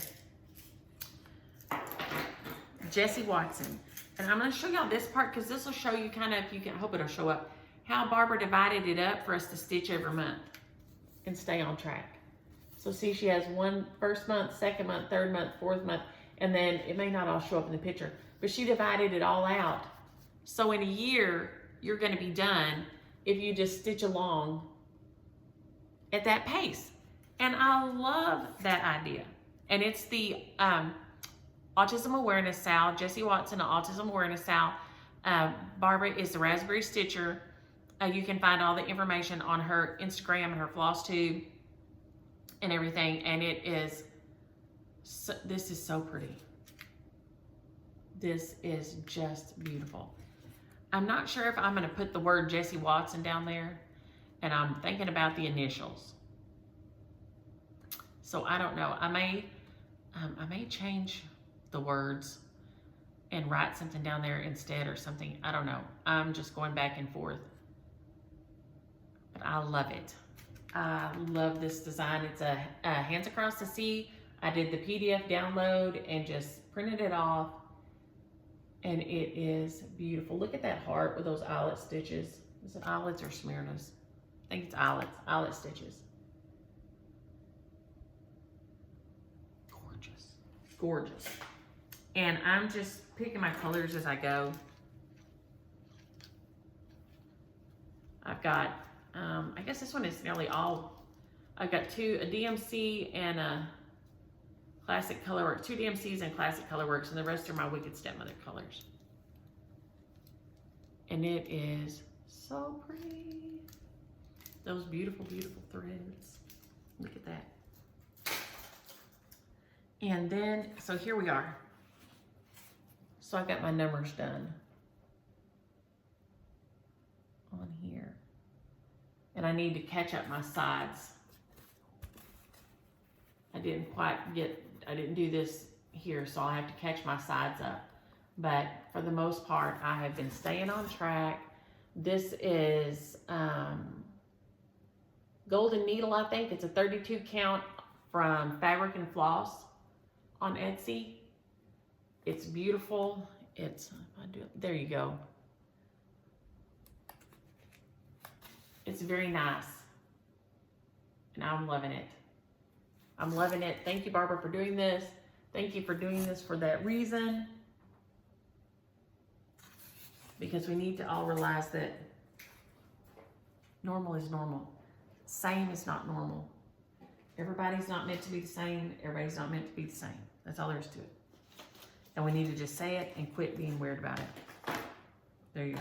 Jessie Watson. And I'm going to show y'all this part because this will show you kind of, if you can, I hope it'll show up, how Barbara divided it up for us to stitch every month and stay on track. So see, she has one first month, second month, third month, fourth month, and then it may not all show up in the picture, but she divided it all out. So in a year, you're going to be done if you just stitch along at that pace. And I love that idea. And it's the Autism Awareness Sal, Jessie Watson, Autism Awareness Sal. Barbara is the Raspberry Stitcher. You can find all the information on her Instagram and her Flosstube and everything. And it is, this is so pretty. This is just beautiful. I'm not sure if I'm going to put the word Jessie Watson down there, and I'm thinking about the initials. So I don't know. I may change the words and write something down there instead or something. I don't know. I'm just going back and forth. But I love it. I love this design. It's a Hands Across the Sea. I did the PDF download and just printed it off. And it is beautiful. Look at that heart with those eyelet stitches. Is it eyelets or Smyrnas? I think it's eyelet stitches. Gorgeous, gorgeous. And I'm just picking my colors as I go. I've got, I guess this one is nearly all. I've got a DMC and a Classic Colorworks, 2 DMCs and Classic Colorworks, and the rest are my Wicked Stepmother colors. And it is so pretty. Those beautiful, beautiful threads. Look at that. And then, so here we are. So I got my numbers done on here. And I need to catch up my sides. I didn't do this here, so I'll have to catch my sides up. But for the most part, I have been staying on track. This is Golden Needle, I think. It's a 32 count from Fabric and Floss on Etsy. It's beautiful. It's, there you go. It's very nice. And I'm loving it. I'm loving it. Thank you, Barbara, for doing this. Thank you for doing this for that reason. Because we need to all realize that normal is normal. Same is not normal. Everybody's not meant to be the same. Everybody's not meant to be the same. That's all there is to it. And we need to just say it and quit being weird about it. There you go.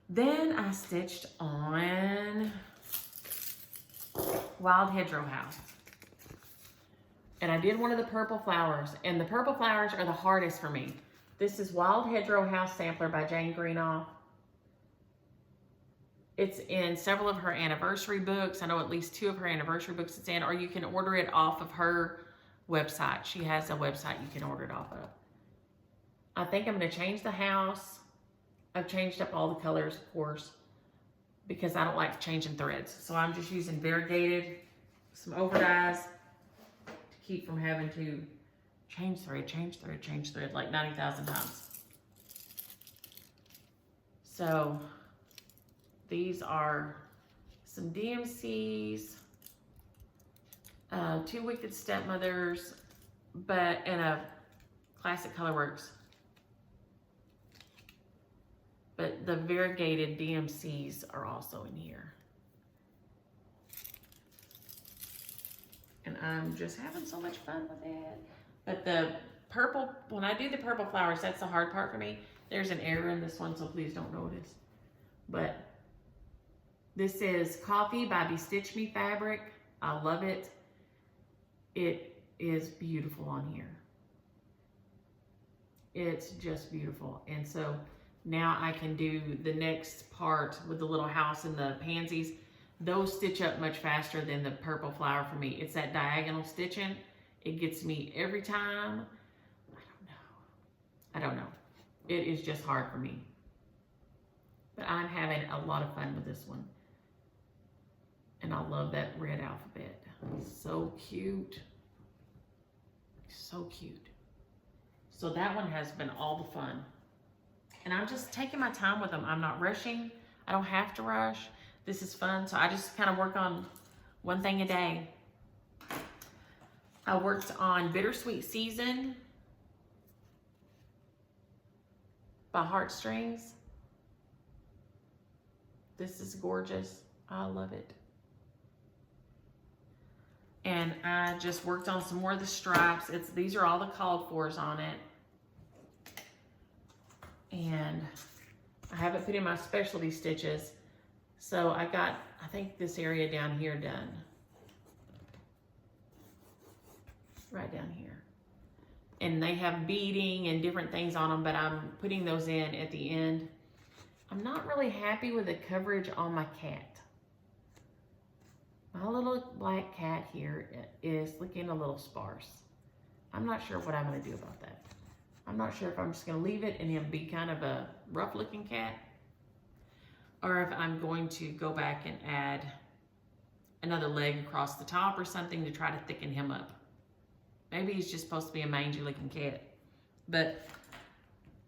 Then I stitched on Wild Hedgerow House. And I did one of the purple flowers. And the purple flowers are the hardest for me. This is Wild Hedgerow House Sampler by Jane Greenough. It's in several of her anniversary books. I know at least 2 of her anniversary books it's in, or you can order it off of her website. She has a website you can order it off of. I think I'm going to change the house. I've changed up all the colors, of course, because I don't like changing threads. So I'm just using variegated, some overdyes to keep from having to change thread like 90,000 times. So these are some DMCs, 2 Wicked Stepmothers, and a Classic Colorworks. But the variegated DMCs are also in here. And I'm just having so much fun with it. But the purple, when I do the purple flowers, that's the hard part for me. There's an error in this one, so please don't notice. But this is Coffee by Bestitch Me Fabric. I love it. It is beautiful on here. It's just beautiful. And so now I can do the next part with the little house and the pansies. Those stitch up much faster than the purple flower for me. It's that diagonal stitching. It gets me every time. I don't know. It is just hard for me. But I'm having a lot of fun with this one. And I love that red alphabet. So cute. So cute. So that one has been all the fun. And I'm just taking my time with them. I'm not rushing. I don't have to rush. This is fun. So I just kind of work on one thing a day. I worked on Bittersweet Season by Heartstrings. This is gorgeous. I love it. And I just worked on some more of the stripes. These are all the called fors on it. And I haven't put in my specialty stitches. So I got, I think, this area down here done. Right down here. And they have beading and different things on them, but I'm putting those in at the end. I'm not really happy with the coverage on my cat. My little black cat here is looking a little sparse. I'm not sure what I'm going to do about that. I'm not sure if I'm just going to leave it and him be kind of a rough looking cat, or if I'm going to go back and add another leg across the top or something to try to thicken him up. Maybe he's just supposed to be a mangy looking cat. But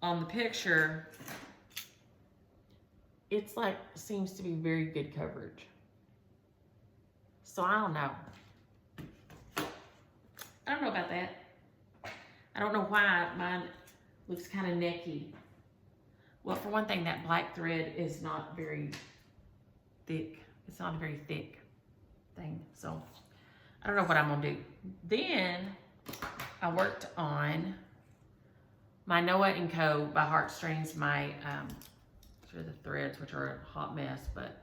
on the picture, it's like, seems to be very good coverage. So I don't know. I don't know about that. I don't know why mine looks kind of necky. Well, for one thing, that black thread is not very thick. It's not a very thick thing. So I don't know what I'm gonna do. Then I worked on my Noah & Co. by Heartstrings. My, these are the threads, which are a hot mess, but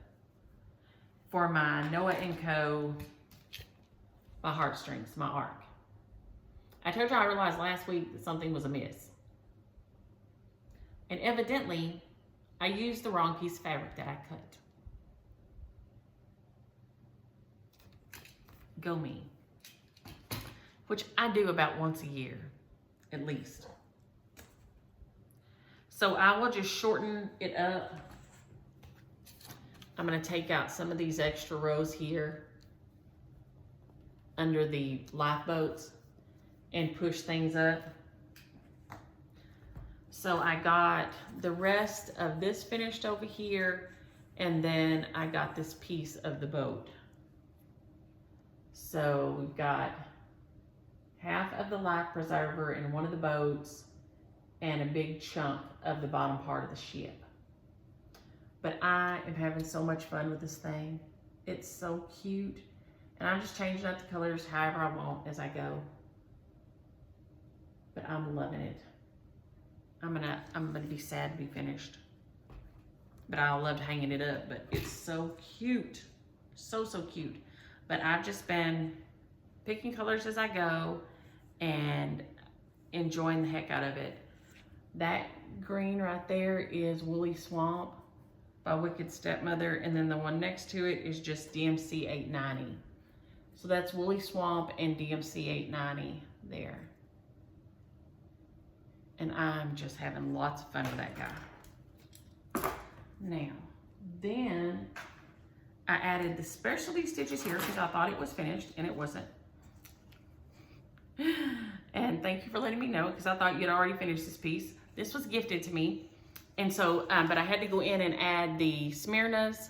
for my Noah & Co. by Heartstrings, my arc. I told you I realized last week that something was amiss. And evidently, I used the wrong piece of fabric that I cut. Go me. Which I do about once a year, at least. So I will just shorten it up. I'm going to take out some of these extra rows here under the lifeboats and push things up. So I got the rest of this finished over here, and then I got this piece of the boat. So we've got half of the life preserver in one of the boats and a big chunk of the bottom part of the ship. But I am having so much fun with this thing. It's so cute. And I'm just changing up the colors however I want as I go. But I'm loving it. I'm gonna be sad to be finished. But I loved hanging it up, but it's so cute. So cute. But I've just been picking colors as I go and enjoying the heck out of it. That green right there is Woolly Swamp by Wicked Stepmother, and then the one next to it is just DMC 890. So that's Woolly Swamp and DMC 890 there. And I'm just having lots of fun with that guy. Now, then I added the specialty stitches here because I thought it was finished, and it wasn't. And thank you for letting me know, because I thought you'd already finished this piece. This was gifted to me. And so, but I had to go in and add the Smyrnas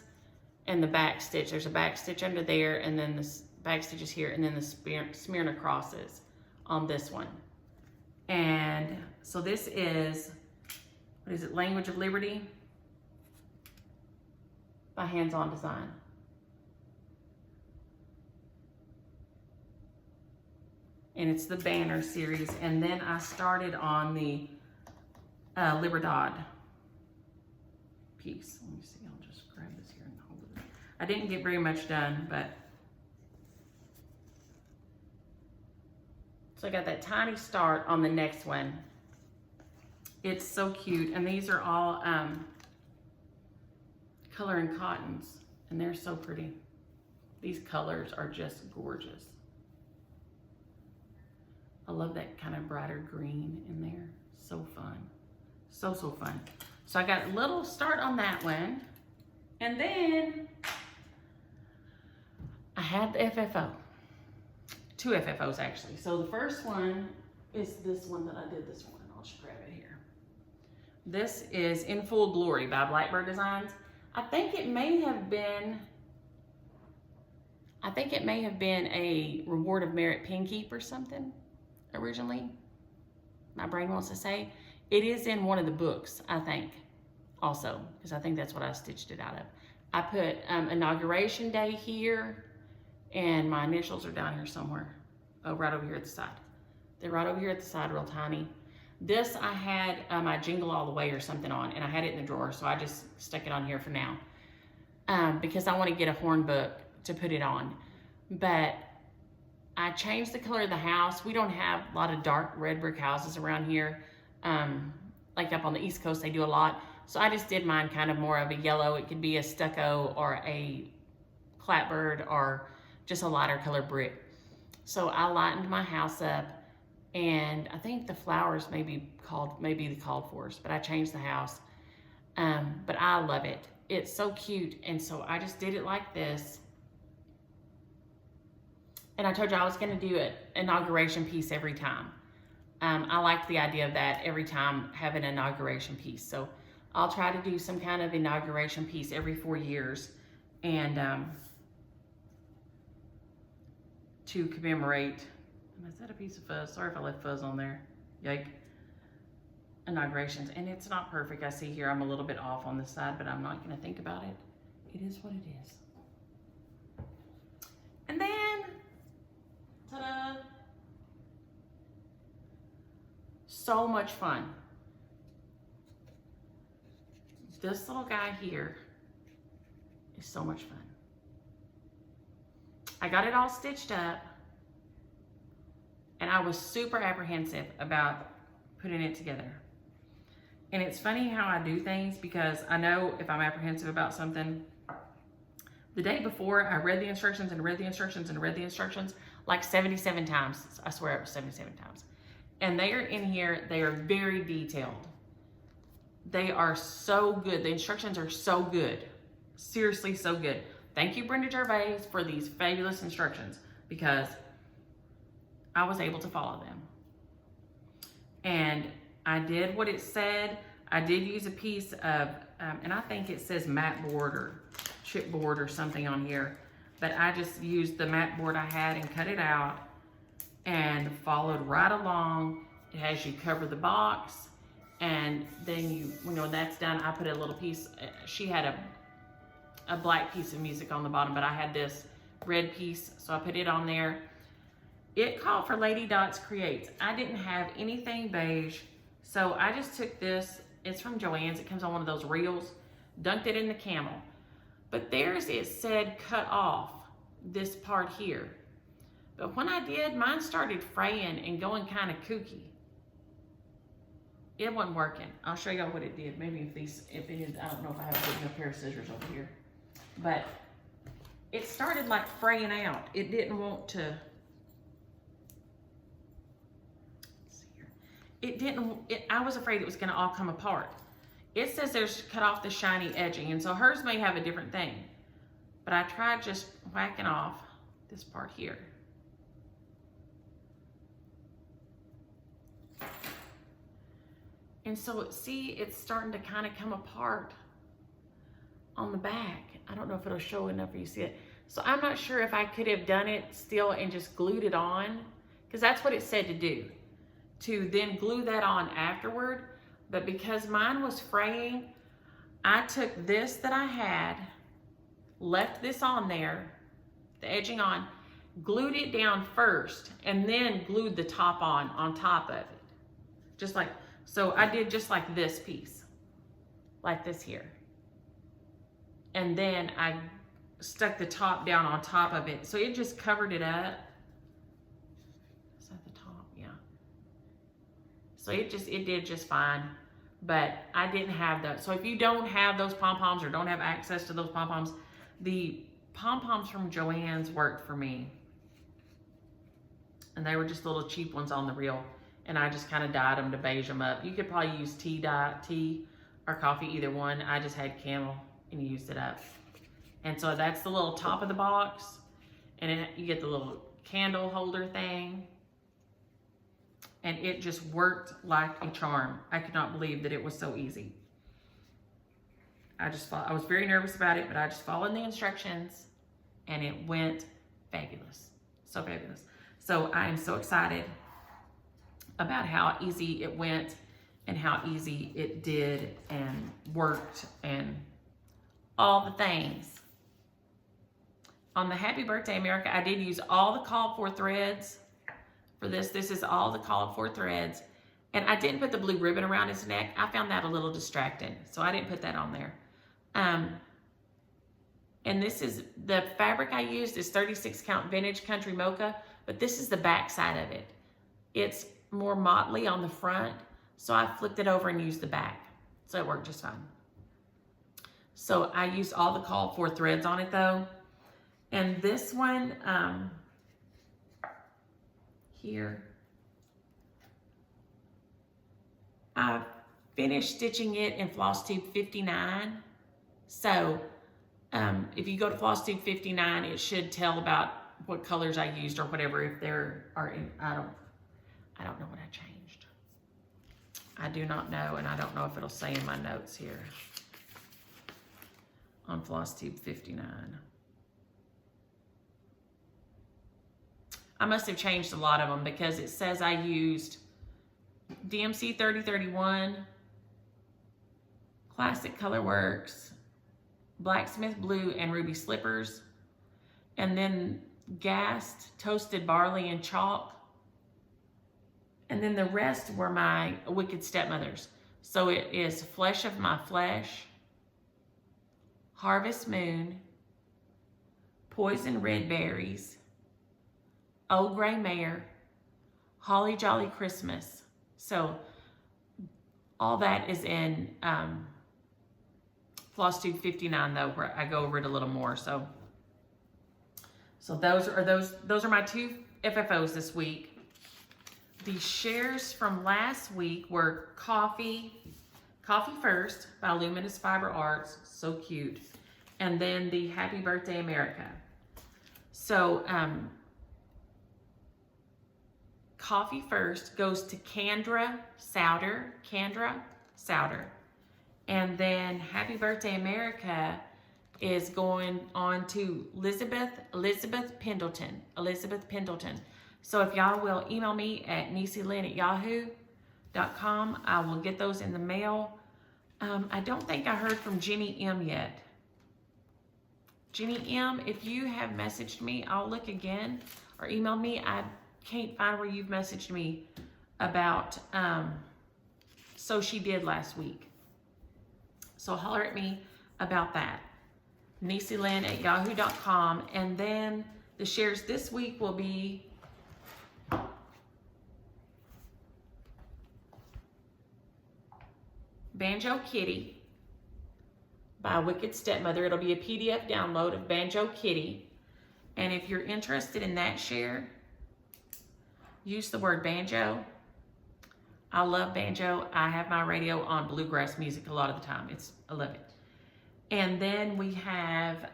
and the back stitch. There's a back stitch under there, and then the back stitches here, and then the Smyrna crosses on this one. And so this is, what is it, Language of Liberty by HandsOn Design. And it's the banner series. And then I started on the Libertad piece. Let me see, I'll just grab this here and hold it. I didn't get very much done, but so I got that tiny start on the next one. It's so cute, and these are all color and cottons, and they're so pretty. These colors are just gorgeous. I love that kind of brighter green in there. So fun. So fun. So I got a little start on that one. And then I had the FFO. 2 FFOs actually. So the first one is this one that I did this morning. I'll just grab it here. This is In Full Glory by Blackberry Designs. I think it may have been a Reward of Merit pin keep or something originally. My brain wants to say. It is in one of the books, I think, also, because I think that's what I stitched it out of. I put Inauguration Day here, and my initials are down here somewhere. Oh, right over here at the side. They're right over here at the side, real tiny. This I had my Jingle All the Way or something on, and I had it in the drawer, so I just stuck it on here for now. Because I want to get a horn book to put it on. But I changed the color of the house. We don't have a lot of dark red brick houses around here. Like up on the East Coast, they do a lot. So I just did mine kind of more of a yellow. It could be a stucco or a clapboard or just a lighter color brick. So I lightened my house up, and I think the flowers may be the called for, but I changed the house. But I love it. It's so cute. And so I just did it like this. And I told you I was going to do an inauguration piece every time. I like the idea of that every time, have an inauguration piece. So I'll try to do some kind of inauguration piece every 4 years, and to commemorate. Is that a piece of fuzz? Sorry if I left fuzz on there. Yike. Inaugurations. And it's not perfect. I see here I'm a little bit off on this side, but I'm not going to think about it. It is what it is. And then, ta-da! So much fun. This little guy here is so much fun. I got it all stitched up, and I was super apprehensive about putting it together. And it's funny how I do things, because I know if I'm apprehensive about something, the day before I read the instructions and read the instructions and read the instructions like 77 times. I swear it was 77 times. And they are in here, they are very detailed. They are so good. The instructions are so good. Seriously, so good. Thank you, Brenda Gervais, for these fabulous instructions, because I was able to follow them. And I did what it said. I did use a piece of, and I think it says mat board or chipboard or something on here, but I just used the mat board I had and cut it out and followed right along. It has you cover the box, and then you know, when that's done, I put a little piece. She had a black piece of music on the bottom, but I had this red piece, so I put it on there. It called for Lady Dots Creates. I didn't have anything beige, so I just took this. It's from Joann's. It comes on one of those reels. Dunked it in the camel. But theirs, it said cut off this part here. But when I did, mine started fraying and going kind of kooky. It wasn't working. I'll show y'all what it did. Maybe if it is, I don't know if I have a good enough pair of scissors over here. But it started like fraying out. It didn't want to. Let's see here. It didn't, I was afraid it was gonna all come apart. It says there's cut off the shiny edging, and so hers may have a different thing. But I tried just whacking off this part here. And so see, it's starting to kind of come apart on the back. I don't know if it'll show enough for you to see it. So I'm not sure if I could have done it still and just glued it on, because that's what it said to do, to then glue that on afterward. But because mine was fraying, I took this that I had, left this on there, the edging on, glued it down first, and then glued the top on top of it. Just like, so I did just like this piece, like this here. And then I stuck the top down on top of it. So it just covered it up. Is that the top? Yeah. So it did just fine. But I didn't have that. So if you don't have those pom-poms or don't have access to those pom-poms, the pom-poms from Joann's worked for me. And they were just little cheap ones on the reel. And I just kind of dyed them to beige them up. You could probably use tea or coffee, either one. I just had camel and used it up. And so that's the little top of the box. And you get the little candle holder thing. And it just worked like a charm. I could not believe that it was so easy. I was very nervous about it, but I just followed the instructions and it went fabulous. So fabulous. So I am so excited about how easy it went and how easy it did and worked and all the things. On the Happy Birthday America, I did use all the called for threads for this. This is all the called for threads. And I didn't put the blue ribbon around his neck. I found that a little distracting, so I didn't put that on there. And this is, the fabric I used is 36 count vintage country mocha, but this is the back side of it. It's more motley on the front, so I flipped it over and used the back. So it worked just fine. So I used all the called for threads on it though. And this one, here, I finished stitching it in Flosstube 59. So if you go to Flosstube 59, it should tell about what colors I used or whatever, if there are in, I don't know what I changed. I do not know, and I don't know if it'll say in my notes here on Flosstube 59. I must have changed a lot of them because it says I used DMC 3031, Classic Colorworks, Blacksmith Blue, and Ruby Slippers, and then gassed toasted barley and chalk. And then the rest were my Wicked Stepmothers. So it is Flesh of My Flesh, Harvest Moon, Poison Red Berries, Old Gray Mare, Holly Jolly Christmas. So all that is in Flosstube 59 though, where I go over it a little more. So those are my two FFOs this week. The shares from last week were Coffee First by Luminous Fiber Arts, so cute, and then the Happy Birthday America. So Coffee First goes to Kendra Souter, and then Happy Birthday America is going on to Elizabeth Pendleton. So if y'all will email me at niecylynn@yahoo.com, I will get those in the mail. I don't think I heard from Jenny M yet. Jenny M, if you have messaged me, I'll look again, or email me. I can't find where you've messaged me about So She Did last week. So holler at me about that. niecylynn@yahoo.com. And then the shares this week will be Banjo Kitty by Wicked Stepmother. It'll be a PDF download of Banjo Kitty. And if you're interested in that share, use the word banjo. I love banjo. I have my radio on bluegrass music a lot of the time. I love it. And then we have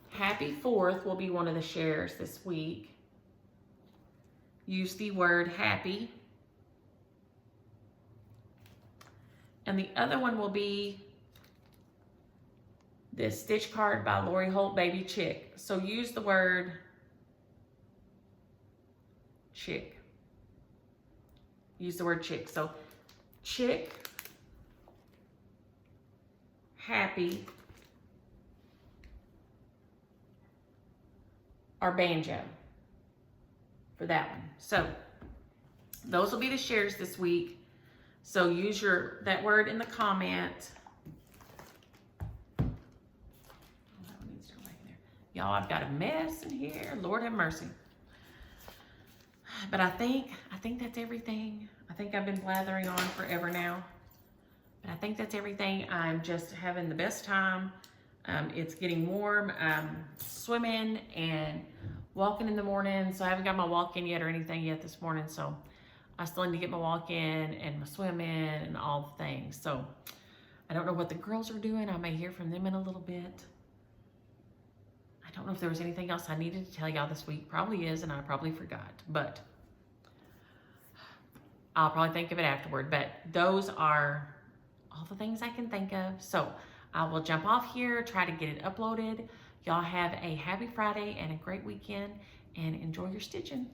Happy 4th will be one of the shares this week. Use the word happy. And the other one will be this stitch card by Lori Holt, Baby Chick. So use the word chick. Use the word chick. So chick, happy, or banjo for that one. So those will be the shares this week. So use that word in the comment. That one needs to go back in there. Y'all, I've got a mess in here. Lord have mercy. But I think that's everything. I think I've been blathering on forever now. But I think that's everything. I'm just having the best time. It's getting warm. I'm swimming and walking in the morning. So I haven't got my walk in yet or anything yet this morning. So I still need to get my walk in and my swim in and all the things. So I don't know what the girls are doing. I may hear from them in a little bit. I don't know if there was anything else I needed to tell y'all this week. Probably is, and I probably forgot. But I'll probably think of it afterward. But those are all the things I can think of. So I will jump off here, try to get it uploaded. Y'all have a happy Friday and a great weekend, and enjoy your stitching.